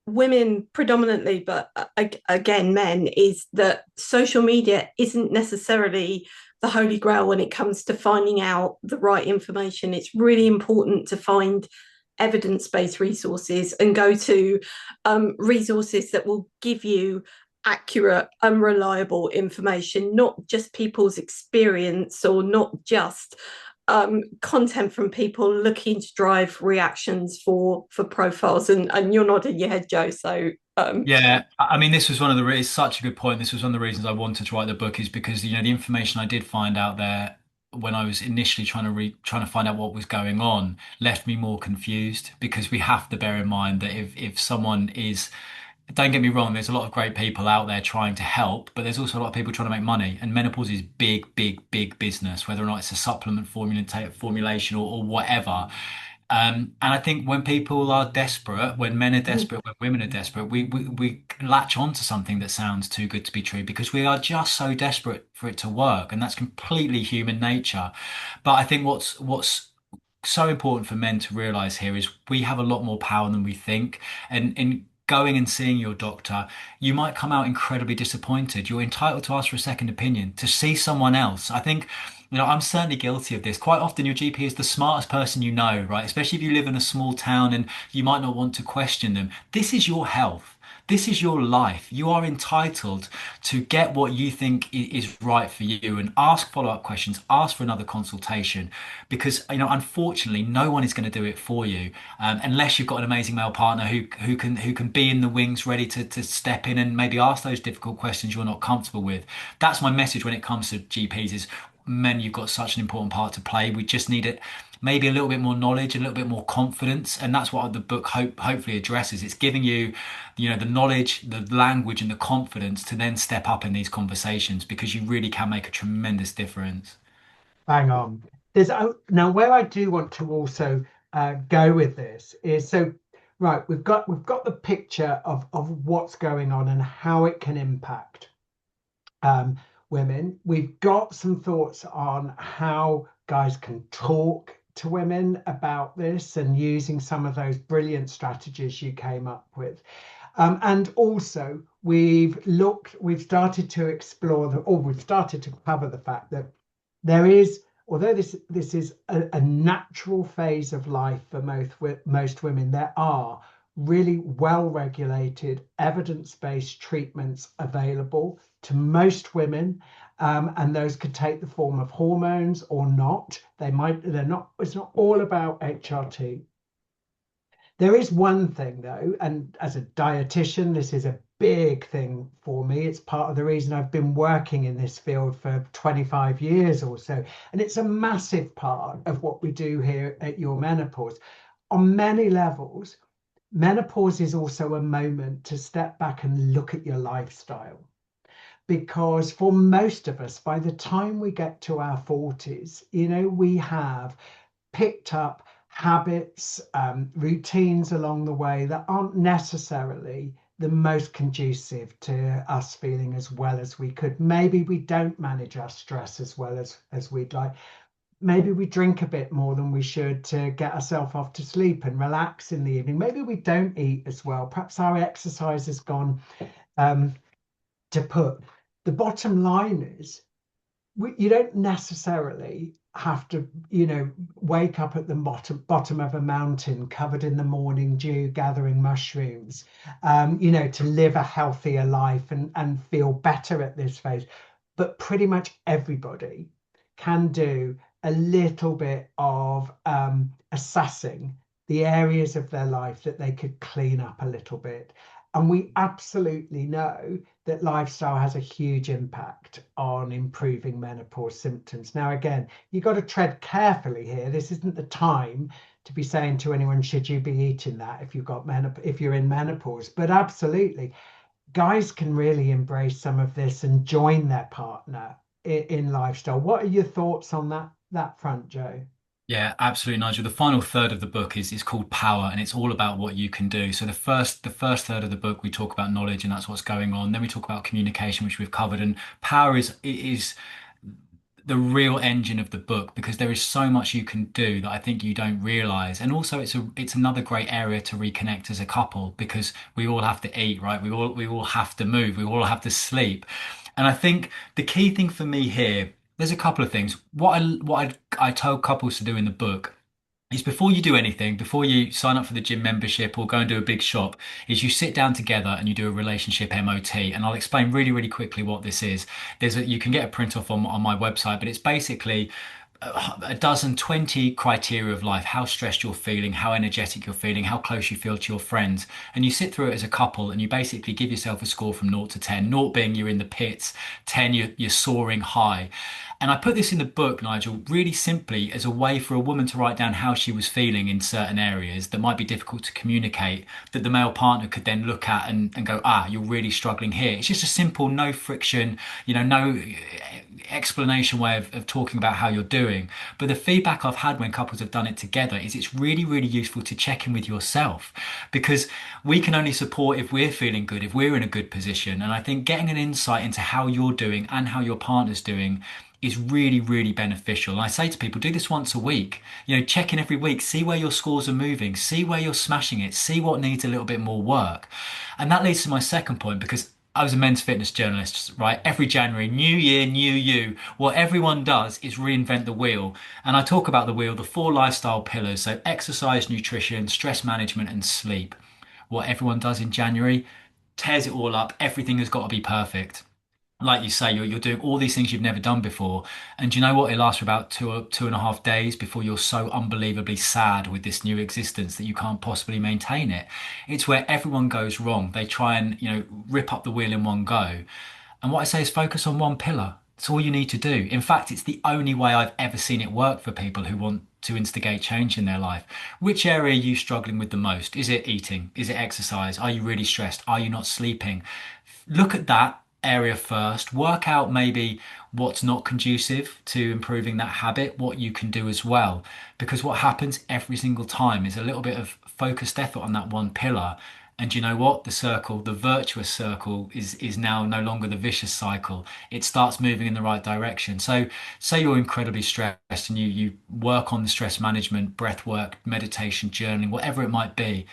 women predominantly, but again men, is that social media isn't necessarily the holy grail when it comes to finding out the right information. It's really important to find evidence-based resources and go to resources that will give you accurate and reliable information, not just people's experience or not just content from people looking to drive reactions for profiles. And you're nodding your head, Joe. So Yeah, I mean, this was one of the, it's such a good point. This was one of the reasons I wanted to write the book is because, the information I did find out there when I was initially trying to find out what was going on left me more confused because we have to bear in mind that if someone is, don't get me wrong, there's a lot of great people out there trying to help, but there's also a lot of people trying to make money. And menopause is big, big, big business, whether or not it's a supplement formulation or whatever. And I think when people are desperate, when men are desperate, when women are desperate, we latch on to something that sounds too good to be true because we are just so desperate for it to work, and that's completely human nature. But I think what's so important for men to realize here is we have a lot more power than we think. And in going and seeing your doctor, you might come out incredibly disappointed. You're entitled to ask for a second opinion, to see someone else. I think, I'm certainly guilty of this. Quite often, your GP is the smartest person you know, right? Especially if you live in a small town and you might not want to question them. This is your health. This is your life. You are entitled to get what you think is right for you and ask follow-up questions, ask for another consultation because unfortunately no one is going to do it for you unless you've got an amazing male partner who can be in the wings ready to step in and maybe ask those difficult questions you're not comfortable with. That's my message when it comes to GPs is men, you've got such an important part to play. We just need it maybe a little bit more knowledge, a little bit more confidence, and that's what the book hopefully addresses. It's giving you, the knowledge, the language, and the confidence to then step up in these conversations because you really can make a tremendous difference. Bang on. Now where I do want to also go with this is so right. We've got the picture of what's going on and how it can impact um, women. We've got some thoughts on how guys can talk to women about this and using some of those brilliant strategies you came up with. And also, we've started to explore we've started to cover the fact that there is, although this is a natural phase of life for most women, there are really well-regulated, evidence-based treatments available to most women, and those could take the form of hormones or not. They're not. It's not all about HRT. There is one thing though, and as a dietitian, this is a big thing for me. It's part of the reason I've been working in this field for 25 years or so. And it's a massive part of what we do here at Your Menopause. On many levels, menopause is also a moment to step back and look at your lifestyle. Because for most of us, by the time we get to our 40s, we have picked up habits, routines along the way that aren't necessarily the most conducive to us feeling as well as we could. Maybe we don't manage our stress as well as we'd like. Maybe we drink a bit more than we should to get ourselves off to sleep and relax in the evening. Maybe we don't eat as well. Perhaps our exercise has gone um, to put. The bottom line is you don't necessarily have to, wake up at the bottom of a mountain covered in the morning dew, gathering mushrooms, to live a healthier life and feel better at this phase. But pretty much everybody can do a little bit of assessing the areas of their life that they could clean up a little bit. And we absolutely know that lifestyle has a huge impact on improving menopause symptoms. Now, again, you've got to tread carefully here. This isn't the time to be saying to anyone, should you be eating that if you're in menopause? But absolutely, guys can really embrace some of this and join their partner in lifestyle. What are your thoughts on that front, Joe? Yeah, absolutely, Nigel. The final third of the book is called Power, and it's all about what you can do. So the first third of the book we talk about knowledge, and that's what's going on. Then we talk about communication, which we've covered, and power is the real engine of the book because there is so much you can do that I think you don't realize. And also it's another great area to reconnect as a couple because we all have to eat, right? We all have to move, we all have to sleep. And I think the key thing for me here, there's a couple of things. What I tell couples to do in the book is before you do anything, before you sign up for the gym membership or go and do a big shop, is you sit down together and you do a relationship MOT. And I'll explain really, really quickly what this is. You can get a print off on my website, but it's basically a dozen, 20 criteria of life, how stressed you're feeling, how energetic you're feeling, how close you feel to your friends. And you sit through it as a couple and you basically give yourself a score from 0 to 10, 0 being you're in the pits, 10 you're soaring high. And I put this in the book, Nigel, really simply as a way for a woman to write down how she was feeling in certain areas that might be difficult to communicate, that the male partner could then look at and go, you're really struggling here. It's just a simple, no friction, no explanation way of talking about how you're doing. doing. But the feedback I've had when couples have done it together is it's really, really useful to check in with yourself, because we can only support if we're feeling good, if we're in a good position. And I think getting an insight into how you're doing and how your partner's doing is really, really beneficial. And I say to people, do this once a week. Check in every week, see where your scores are moving, see where you're smashing it, see what needs a little bit more work. And that leads to my second point, because I was a men's fitness journalist, right? Every January, new year, new you. What everyone does is reinvent the wheel. And I talk about the wheel, the four lifestyle pillars. So exercise, nutrition, stress management, and sleep. What everyone does in January tears it all up. Everything has got to be perfect. Like you say, you're doing all these things you've never done before. And do you know what? It lasts for about 2.5 days before you're so unbelievably sad with this new existence that you can't possibly maintain it. It's where everyone goes wrong. They try and, rip up the wheel in one go. And what I say is focus on one pillar. It's all you need to do. In fact, it's the only way I've ever seen it work for people who want to instigate change in their life. Which area are you struggling with the most? Is it eating? Is it exercise? Are you really stressed? Are you not sleeping? Look at that area first, work out maybe what's not conducive to improving that habit, what you can do as well. Because what happens every single time is a little bit of focused effort on that one pillar. And you know what? The circle, the virtuous circle is now no longer the vicious cycle. It starts moving in the right direction. So say you're incredibly stressed and you work on the stress management, breath work, meditation, journaling, whatever it might be.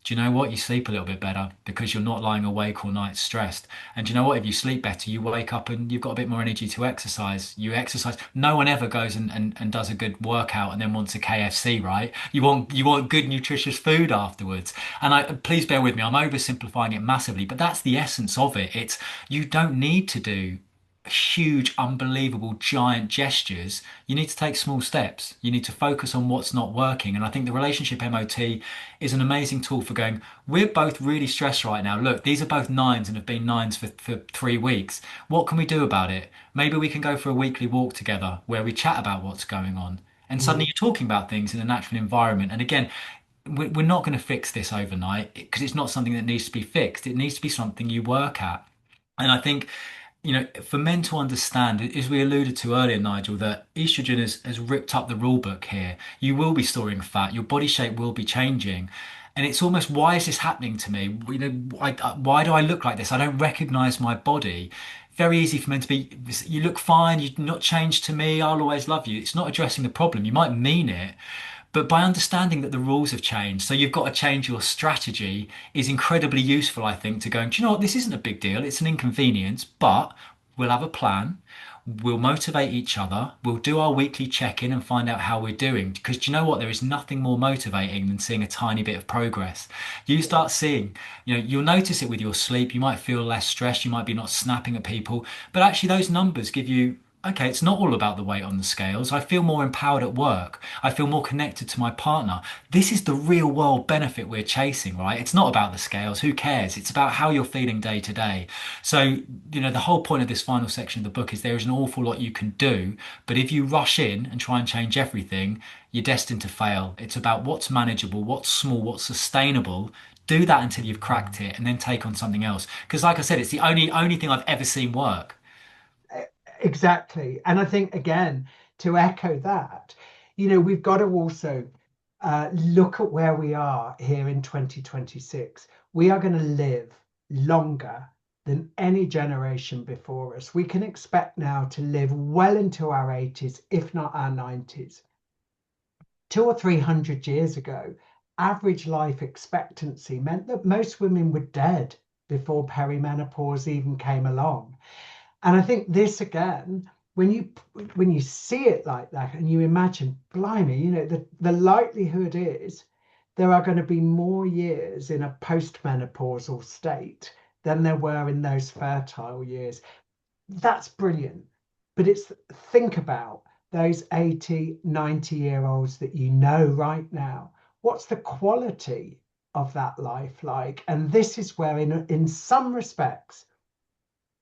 Do you know what? You sleep a little bit better because you're not lying awake all night stressed. And do you know what? If you sleep better, you wake up and you've got a bit more energy to exercise. You exercise. No one ever goes and does a good workout and then wants a KFC, right? You want good nutritious food afterwards. And please bear with me, I'm oversimplifying it massively, but that's the essence of it. It's you don't need to do huge, unbelievable, giant gestures. You need to take small steps. You need to focus on what's not working. And I think the relationship MOT is an amazing tool for going, we're both really stressed right now. Look, these are both nines and have been nines for 3 weeks. What can we do about it? Maybe we can go for a weekly walk together where we chat about what's going on. And suddenly you're talking about things in a natural environment. And again, we're not going to fix this overnight because it's not something that needs to be fixed. It needs to be something you work at. And I think for men to understand, as we alluded to earlier, Nigel, that estrogen has ripped up the rule book here. You will be storing fat, your body shape will be changing. And it's almost, why is this happening to me? Why do I look like this? I don't recognize my body. Very easy for men to be, you look fine, you've not changed to me, I'll always love you. It's not addressing the problem. You might mean it, but by understanding that the rules have changed, so you've got to change your strategy is incredibly useful, I think, to going, do you know what, this isn't a big deal, it's an inconvenience, but we'll have a plan. We'll motivate each other. We'll do our weekly check-in and find out how we're doing. Because do you know what? There is nothing more motivating than seeing a tiny bit of progress. You start seeing, you'll notice it with your sleep. You might feel less stressed. You might be not snapping at people. But actually, those numbers give you, okay, it's not all about the weight on the scales. I feel more empowered at work. I feel more connected to my partner. This is the real world benefit we're chasing, right? It's not about the scales. Who cares? It's about how you're feeling day to day. So, the whole point of this final section of the book is there is an awful lot you can do. But if you rush in and try and change everything, you're destined to fail. It's about what's manageable, what's small, what's sustainable. Do that until you've cracked it and then take on something else. Because like I said, it's the only thing I've ever seen work. Exactly. And I think, again, to echo that, we've got to also look at where we are here in 2026. We are going to live longer than any generation before us. We can expect now to live well into our 80s, if not our 90s. 200 or 300 years ago, average life expectancy meant that most women were dead before perimenopause even came along. And I think this, again, when you see it like that and you imagine, blimey, the likelihood is there are going to be more years in a postmenopausal state than there were in those fertile years. That's brilliant. But think about those 80, 90-year-olds that right now. What's the quality of that life like? And this is where, in some respects,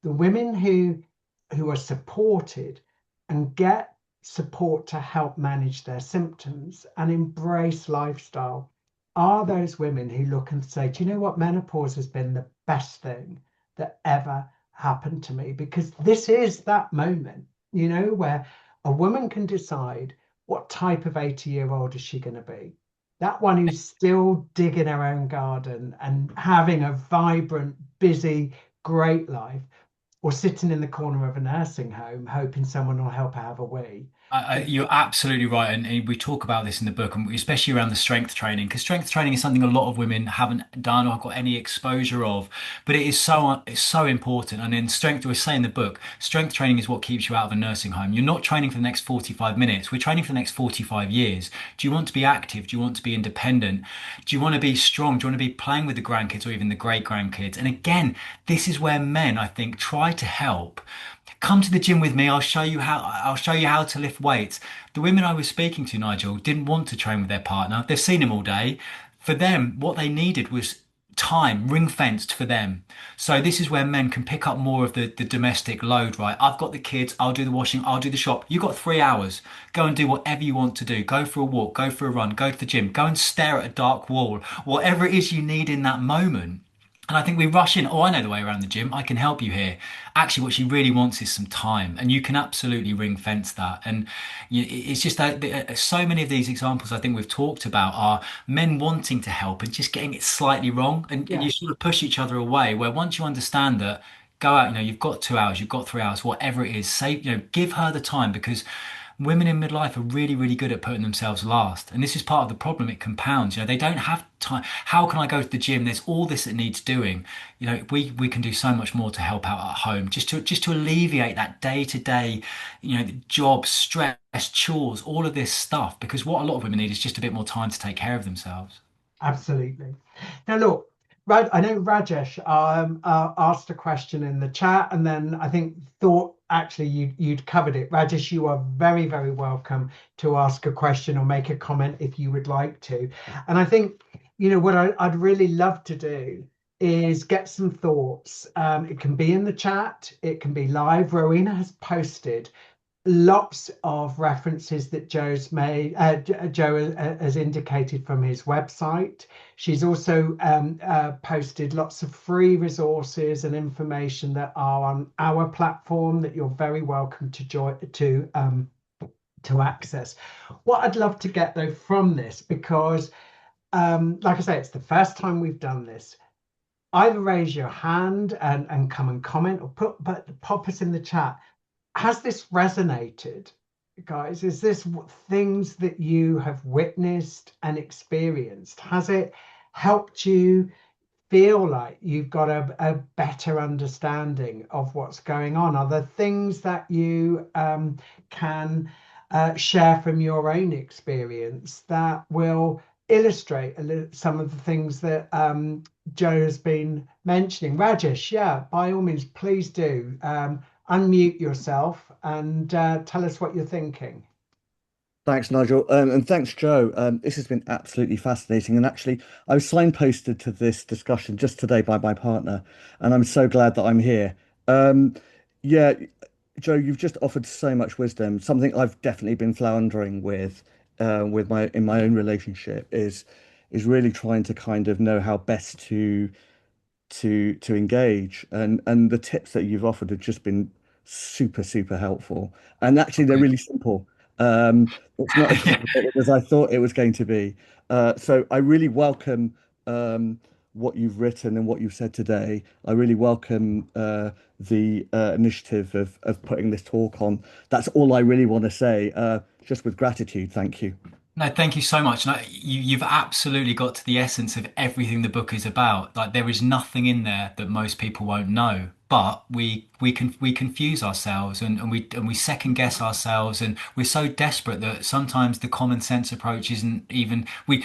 the women who are supported and get support to help manage their symptoms and embrace lifestyle are those women who look and say, do you know what, menopause has been the best thing that ever happened to me, because this is that moment, where A woman can decide what type of 80-year-old is she going to be. That one who's still digging her own garden and having a vibrant, busy, great life, or sitting in the corner of a nursing home hoping someone will help her have a wee. You're absolutely right, and we talk about this in the book, and especially around the strength training, because strength training is something a lot of women haven't done or got any exposure of, but it's so important. And in strength, we say in the book, strength training is what keeps you out of a nursing home. You're not training for the next 45 minutes. We're training for the next 45 years. Do you want to be active? Do you want to be independent? Do you want to be strong? Do you want to be playing with the grandkids or even the great grandkids? And again, this is where men, I think, try to help. Come to the gym with me. I'll show you how to lift weights. The women I was speaking to, Nigel, didn't want to train with their partner. They've seen him all day. For them, what they needed was time, ring fenced for them. So this is where men can pick up more of the domestic load, right? I've got the kids, I'll do the washing, I'll do the shop. You've got 3 hours. Go and do whatever you want to do. Go for a walk, go for a run, go to the gym, go and stare at a dark wall, whatever it is you need in that moment. And I think we rush in. Oh, I know the way around the gym. I can help you here. Actually, what she really wants is some time, and you can absolutely ring fence that. And it's just that so many of these examples I think we've talked about are men wanting to help and just getting it slightly wrong, and you Yeah. sort of push each other away. Where once you understand that, go out. You've got 2 hours, you've got 3 hours, whatever it is. Say, give her the time because women in midlife are really, really good at putting themselves last. And this is part of the problem. It compounds. They don't have time. How can I go to the gym? There's all this that needs doing. We can do so much more to help out at home, just to alleviate that day to day, job, stress, chores, all of this stuff. Because what a lot of women need is just a bit more time to take care of themselves. Absolutely. Now, look, I know Rajesh asked a question in the chat, and then I think thought actually you'd covered it. Rajesh, you are very, very welcome to ask a question or make a comment if you would like to. And I think, what I'd really love to do is get some thoughts. It can be in the chat, it can be live. Rowena has posted lots of references that Joe has indicated from his website. She's also posted lots of free resources and information that are on our platform that you're very welcome to join to access. What I'd love to get though from this, because like I say, it's the first time we've done this. Either raise your hand and come and comment, or pop us in the chat. Has this resonated, guys? Is this things that you have witnessed and experienced? Has it helped you feel like you've got a better understanding of what's going on? Are there things that you can share from your own experience that will illustrate some of the things that Joe has been mentioning? Rajesh, yeah, by all means, please do. Unmute yourself and tell us what you're thinking. Thanks, Nigel. And thanks, Joe. This has been absolutely fascinating. And actually, I was signposted to this discussion just today by my partner, and I'm so glad that I'm here. Yeah, Joe, you've just offered so much wisdom. Something I've definitely been floundering with my in my own relationship is really trying to kind of know how best to engage, and the tips that you've offered have just been super helpful, and actually they're really simple. It's not as complicated as I thought it was going to be. So I really welcome what you've written and what you've said today. I really welcome the initiative of putting this talk on. That's all I really want to say, just with gratitude. Thank you. No, thank you so much. No, you've absolutely got to the essence of everything the book is about. Like there is nothing in there that most people won't know, but we confuse ourselves and we second guess ourselves, and we're so desperate that sometimes the common sense approach isn't even we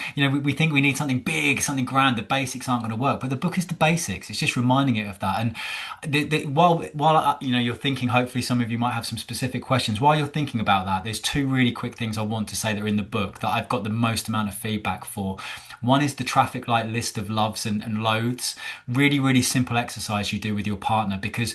think we need something big, something grand. The basics aren't going to work, but the book is the basics. It's just reminding it of that. And while you're thinking, hopefully some of you might have some specific questions. While you're thinking about that, there's two really quick things I want to say that are in the book that I've got the most amount of feedback for. One is the traffic light list of loves and loathes. Really, really simple exercise you do with your partner, because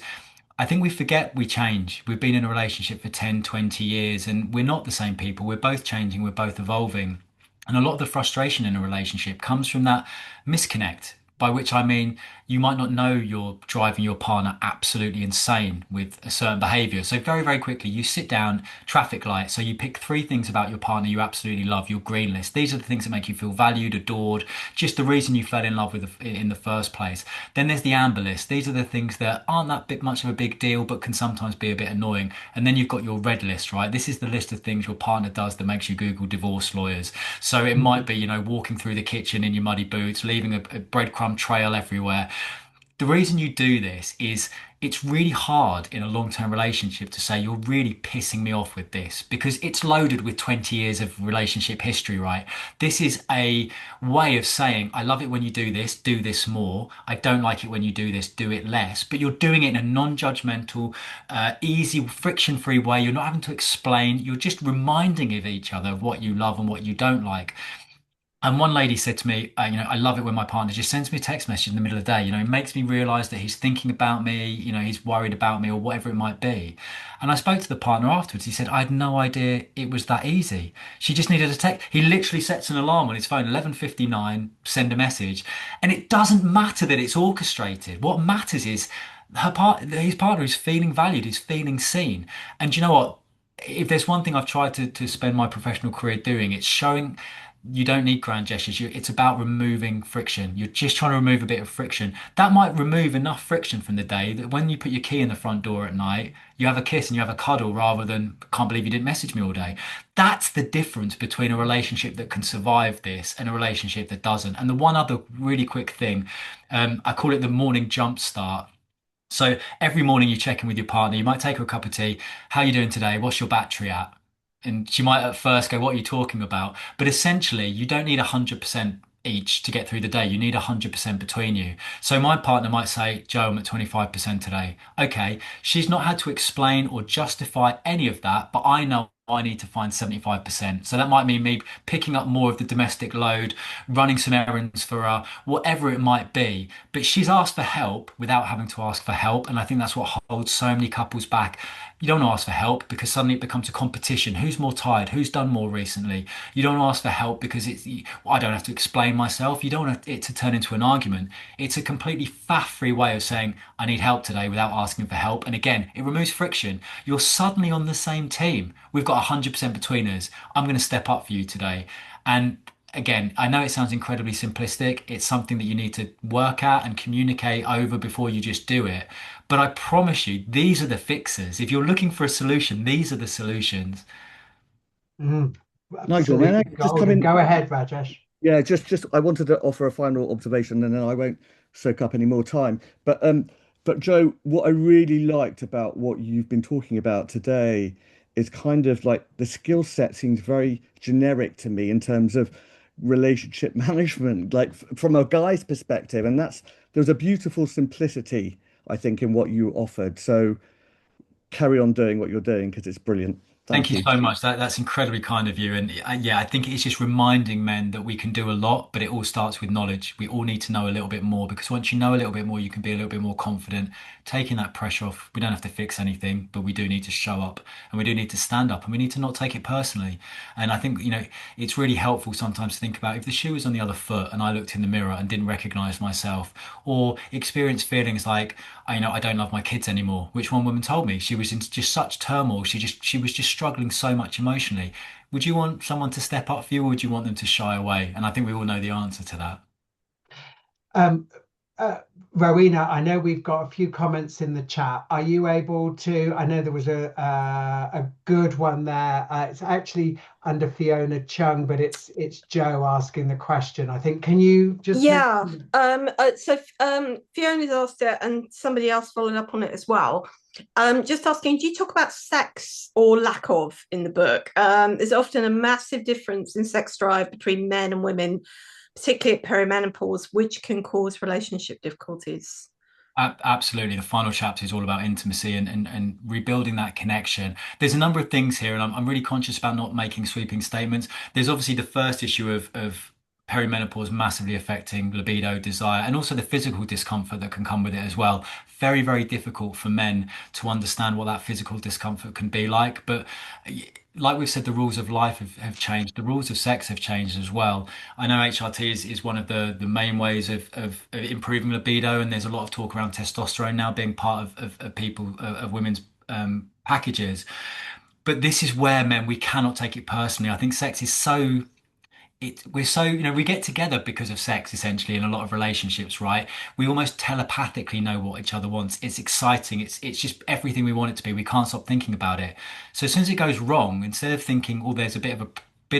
I think we forget we change. We've been in a relationship for 10, 20 years and we're not the same people. We're both changing, we're both evolving. And a lot of the frustration in a relationship comes from that misconnect. by which I mean you might not know you're driving your partner absolutely insane with a certain behavior. So very, very quickly, you sit down, traffic light. So you pick three things about your partner you absolutely love, your green list. These are the things that make you feel valued, adored, just the reason you fell in love with in the first place. Then there's the amber list. These are the things that aren't that bit much of a big deal, but can sometimes be a bit annoying. And then you've got your red list, right? This is the list of things your partner does that makes you Google divorce lawyers. So it might be, walking through the kitchen in your muddy boots, leaving a breadcrumb trail everywhere. The reason you do this is it's really hard in a long-term relationship to say you're really pissing me off with this because it's loaded with 20 years of relationship history, right? This is a way of saying, I love it when you do this more. I don't like it when you do this, do it less. But you're doing it in a non-judgmental, easy, friction-free way. You're not having to explain. You're just reminding of each other of what you love and what you don't like. And one lady said to me, I love it when my partner just sends me a text message in the middle of the day. It makes me realize that he's thinking about me, he's worried about me or whatever it might be. And I spoke to the partner afterwards. He said, I had no idea it was that easy. She just needed a text. He literally sets an alarm on his phone, 11:59, send a message. And it doesn't matter that it's orchestrated. What matters is his partner is feeling valued, is feeling seen. And you know what? If there's one thing I've tried to spend my professional career doing, it's showing you don't need grand gestures. It's about removing friction. You're just trying to remove a bit of friction. That might remove enough friction from the day that when you put your key in the front door at night, you have a kiss and you have a cuddle rather than can't believe you didn't message me all day. That's the difference between a relationship that can survive this and a relationship that doesn't. And the one other really quick thing, I call it the morning jump start. So every morning you check in with your partner. You might take her a cup of tea. How are you doing today? What's your battery at? And she might at first go, what are you talking about? But essentially, you don't need 100% each to get through the day. You need 100% between you. So my partner might say, Joe, I'm at 25% today. Okay, she's not had to explain or justify any of that, but I know I need to find 75%. So that might mean me picking up more of the domestic load, running some errands for her, whatever it might be. But she's asked for help without having to ask for help. And I think that's what holds so many couples back. You don't ask for help because suddenly it becomes a competition. Who's more tired? Who's done more recently? You don't ask for help because I don't have to explain myself. You don't want it to turn into an argument. It's a completely faff-free way of saying, I need help today without asking for help. And again, it removes friction. You're suddenly on the same team. We've got 100% between us. I'm going to step up for you today. And again, I know it sounds incredibly simplistic. It's something that you need to work at and communicate over before you just do it. But I promise you, these are the fixes. If you're looking for a solution, these are the solutions. Nigel, may I Absolutely just come golden. in? Go ahead, Rajesh. Yeah, just I wanted to offer a final observation, and then I won't soak up any more time. But Joe, what I really liked about what you've been talking about today is kind of like the skill set seems very generic to me in terms of relationship management, like from a guy's perspective, and there's a beautiful simplicity, I think, in what you offered. So carry on doing what you're doing because it's brilliant. Thank Thank you you. so much. That's incredibly kind of you. And yeah, I think it's just reminding men that we can do a lot, but it all starts with knowledge. We all need to know a little bit more because once you know a little bit more, you can be a little bit more confident, taking that pressure off. We don't have to fix anything, but we do need to show up and we do need to stand up and we need to not take it personally. And I think, it's really helpful sometimes to think about if the shoe was on the other foot and I looked in the mirror and didn't recognize myself or experience feelings like, I don't love my kids anymore, which one woman told me she was in just such turmoil. She was just struggling so much emotionally. Would you want someone to step up for you, or would you want them to shy away? And I think we all know the answer to that. Um, Rowena, I know we've got a few comments in the chat. Are you able to? I know there was a good one there. It's actually under Fiona Chung, but it's Joe asking the question. I think. Can you just? Yeah. Fiona's asked it, and somebody else followed up on it as well. Just asking, do you talk about sex or lack of in the book? There's often a massive difference in sex drive between men and women, particularly at perimenopause, which can cause relationship difficulties. Absolutely. The final chapter is all about intimacy and rebuilding that connection. There's a number of things here, and I'm really conscious about not making sweeping statements. There's obviously the first issue of perimenopause massively affecting libido, desire, and also the physical discomfort that can come with it as well. Very, very difficult for men to understand what that physical discomfort can be like. But like we've said, the rules of life have changed. The rules of sex have changed as well. I know HRT is one of the main ways of improving libido, and there's a lot of talk around testosterone now being part of people, of women's packages. But this is where, men, we cannot take it personally. I think sex is so we're so, we get together because of sex essentially in a lot of relationships, right? We almost telepathically know what each other wants. It's exciting. It's just everything we want it to be. We can't stop thinking about it. So as soon as it goes wrong, instead of thinking, oh, there's a bit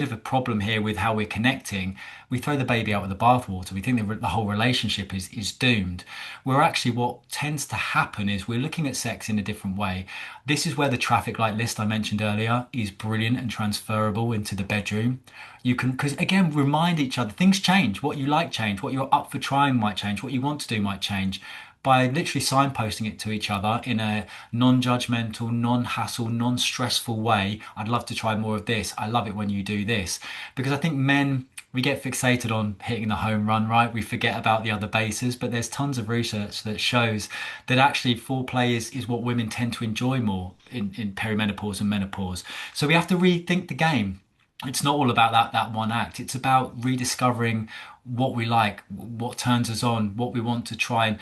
of a problem here with how we're connecting, we throw the baby out with the bathwater. We think the whole relationship is doomed. Where actually what tends to happen is we're looking at sex in a different way. This is where the traffic light list I mentioned earlier is brilliant and transferable into the bedroom. You can, because again, remind each other things change. What you like change. What you're up for trying might change. What you want to do might change. By literally signposting it to each other in a non-judgmental, non-hassle, non-stressful way. I'd love to try more of this. I love it when you do this. Because I think men, we get fixated on hitting the home run, right? We forget about the other bases, but there's tons of research that shows that actually foreplay is what women tend to enjoy more in perimenopause and menopause. So we have to rethink the game. It's not all about that one act. It's about rediscovering what we like, what turns us on, what we want to try. And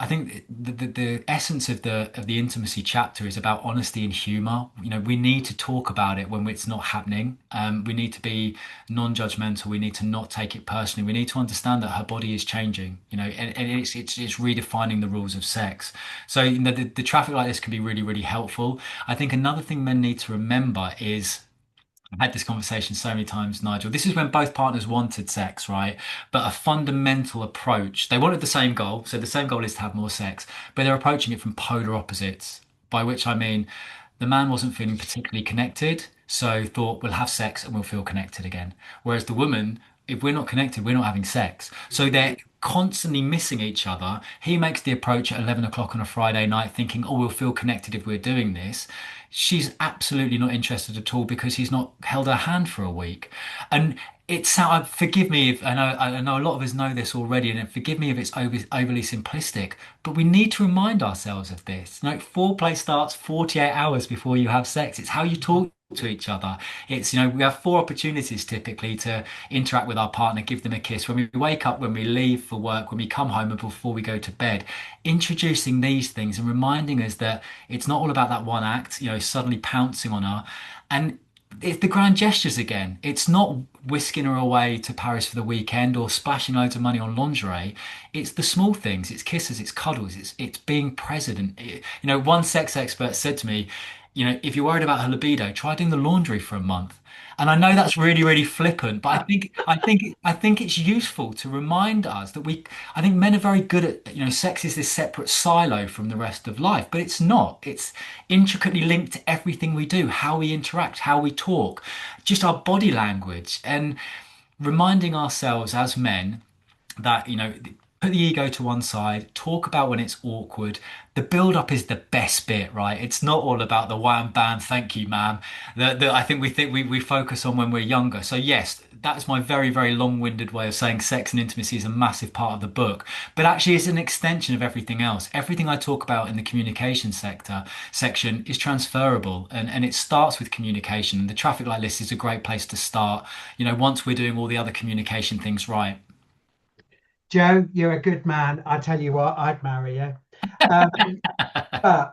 I think the essence of the intimacy chapter is about honesty and humor. We need to talk about it when it's not happening. We need to be non-judgmental. We need to not take it personally. We need to understand that her body is changing. And it's redefining the rules of sex. So the traffic like this can be really, really helpful. I think another thing men need to remember is, I've had this conversation so many times, Nigel. This is when both partners wanted sex, right? But a fundamental approach. They wanted the same goal. So the same goal is to have more sex, but they're approaching it from polar opposites. By which I mean the man wasn't feeling particularly connected, so thought we'll have sex and we'll feel connected again. Whereas the woman, if we're not connected, we're not having sex. So they're constantly missing each other. He makes the approach at 11 o'clock on a Friday night thinking, oh, we'll feel connected if we're doing this. She's absolutely not interested at all because he's not held her hand for a week. And forgive me if I know a lot of us know this already, and forgive me if it's overly simplistic, but we need to remind ourselves of this. Foreplay starts 48 hours before you have sex. It's how you talk to each other. It's, we have four opportunities typically to interact with our partner, give them a kiss when we wake up, when we leave for work, when we come home, and before we go to bed. Introducing these things and reminding us that it's not all about that one act, suddenly pouncing on her. And it's the grand gestures again. It's not whisking her away to Paris for the weekend or splashing loads of money on lingerie. It's the small things. It's kisses, it's cuddles, it's being present. One sex expert said to me, if you're worried about her libido, try doing the laundry for a month. And I know that's really, really flippant, but I think it's useful to remind us that I think men are very good at, sex is this separate silo from the rest of life, but it's not. It's intricately linked to everything we do, how we interact, how we talk, just our body language, and reminding ourselves as men that, put the ego to one side, talk about when it's awkward. The build up is the best bit, right? It's not all about the wham bam, thank you, ma'am. I think we focus on when we're younger. So yes, that's my very, very long-winded way of saying sex and intimacy is a massive part of the book, but actually it's an extension of everything else. Everything I talk about in the communication section is transferable, and it starts with communication. And the traffic light list is a great place to start, once we're doing all the other communication things right. Joe, you're a good man. I tell you what, I'd marry you.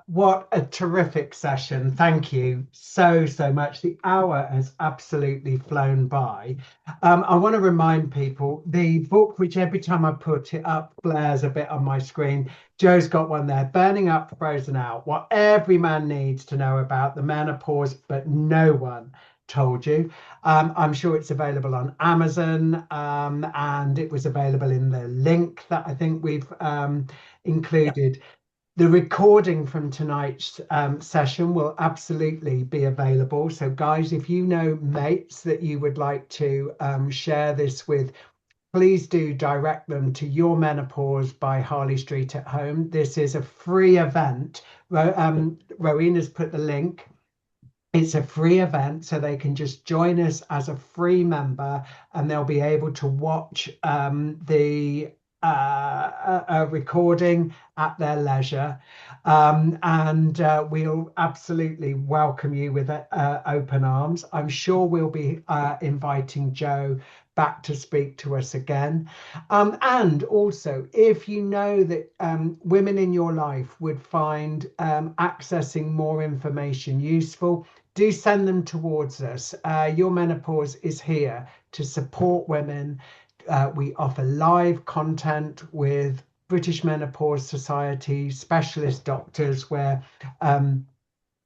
What a terrific session. Thank you so, so much. The hour has absolutely flown by. I want to remind people the book, which every time I put it up, blares a bit on my screen. Joe's got one there, Burning Up, Frozen Out, what every man needs to know about the menopause, but no one told you. I'm sure it's available on Amazon, and it was available in the link that I think we've included. Yep. The recording from tonight's session will absolutely be available. So guys, if you know mates that you would like to share this with, please do direct them to Your Menopause by Harley Street at Home. This is a free event. Rowena's put the link. It's a free event, so they can just join us as a free member, and they'll be able to watch the recording at their leisure. And we'll absolutely welcome you with open arms. I'm sure we'll be inviting Jo back to speak to us again. And also, if you know that women in your life would find accessing more information useful, do send them towards us. Your Menopause is here to support women. We offer live content with British Menopause Society specialist doctors where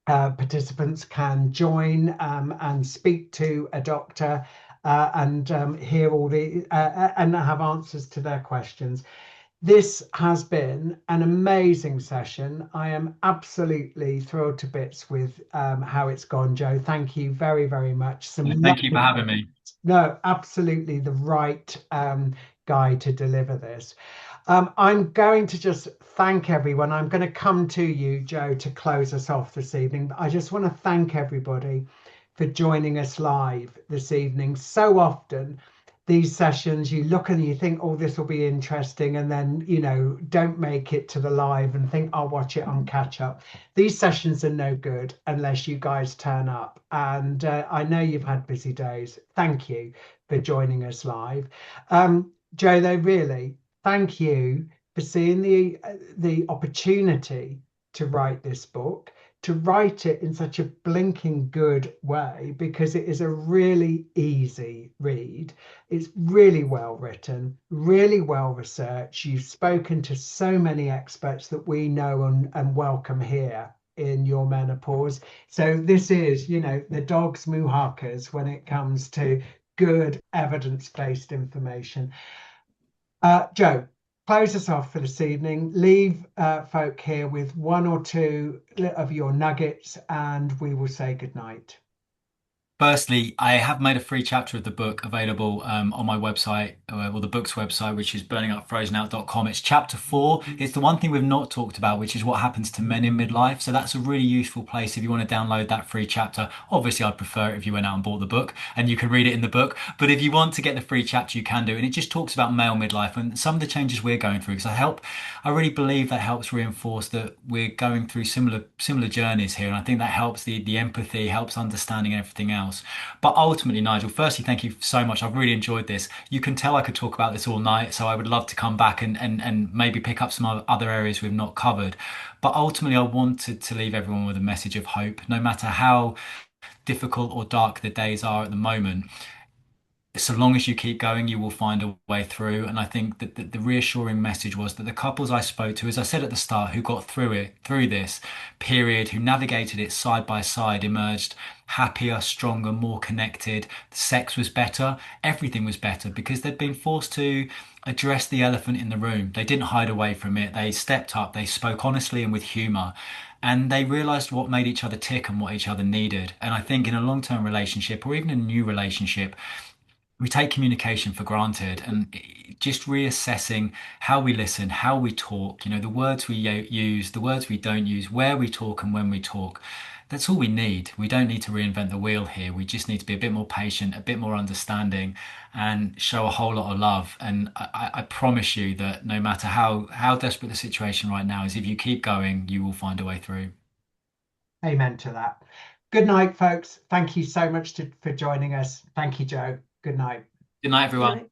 participants can join and speak to a doctor and hear all the and have answers to their questions. This has been an amazing session. I am absolutely thrilled to bits with how it's gone, Jo. Thank you very, very much. Thank you for having me. No, absolutely the right guy to deliver this. I'm going to just thank everyone. I'm going to come to you, Jo, to close us off this evening. But I just want to thank everybody for joining us live this evening. So often, these sessions, you look and you think, oh, this will be interesting, and then, you know, don't make it to the live and think, I'll watch it on catch up. These sessions are no good unless you guys turn up. And I know you've had busy days. Thank you for joining us live. Jo, though, really, thank you for seeing the opportunity to write this book, to write it in such a blinking good way, because it is a really easy read. It's really well written, really well researched. You've spoken to so many experts that we know and welcome here in Your Menopause. So this is, you know, the dog's muhakas when it comes to good evidence-based information. Jo, close us off for this evening. Leave folk here with one or two of your nuggets, and we will say good night. Firstly, I have made a free chapter of the book available on my website, or the book's website, which is burningupfrozenout.com. It's chapter 4. It's the one thing we've not talked about, which is what happens to men in midlife. So that's a really useful place if you want to download that free chapter. Obviously, I'd prefer it if you went out and bought the book and you can read it in the book. But if you want to get the free chapter, you can do. And it just talks about male midlife and some of the changes we're going through. Because I really believe that helps reinforce that we're going through similar journeys here. And I think that helps the empathy, helps understanding everything else. But ultimately, Nigel, firstly, thank you so much. I've really enjoyed this. You can tell I could talk about this all night, so I would love to come back and maybe pick up some other areas we've not covered. But ultimately, I wanted to leave everyone with a message of hope, no matter how difficult or dark the days are at the moment. So long as you keep going, you will find a way through. And I think that the reassuring message was that the couples I spoke to, as I said at the start, who got through this period, who navigated it side by side, emerged happier, stronger, more connected. The sex was better. Everything was better because they'd been forced to address the elephant in the room. They didn't hide away from it. They stepped up. They spoke honestly and with humor. And they realized what made each other tick and what each other needed. And I think in a long-term relationship or even a new relationship, we take communication for granted and just reassessing how we listen, how we talk, the words we use, the words we don't use, where we talk and when we talk. That's all we need. We don't need to reinvent the wheel here. We just need to be a bit more patient, a bit more understanding, and show a whole lot of love. And I promise you that no matter how desperate the situation right now is, if you keep going, you will find a way through. Amen to that. Good night, folks. Thank you so much for joining us. Thank you, Jo. Good night. Good night, everyone.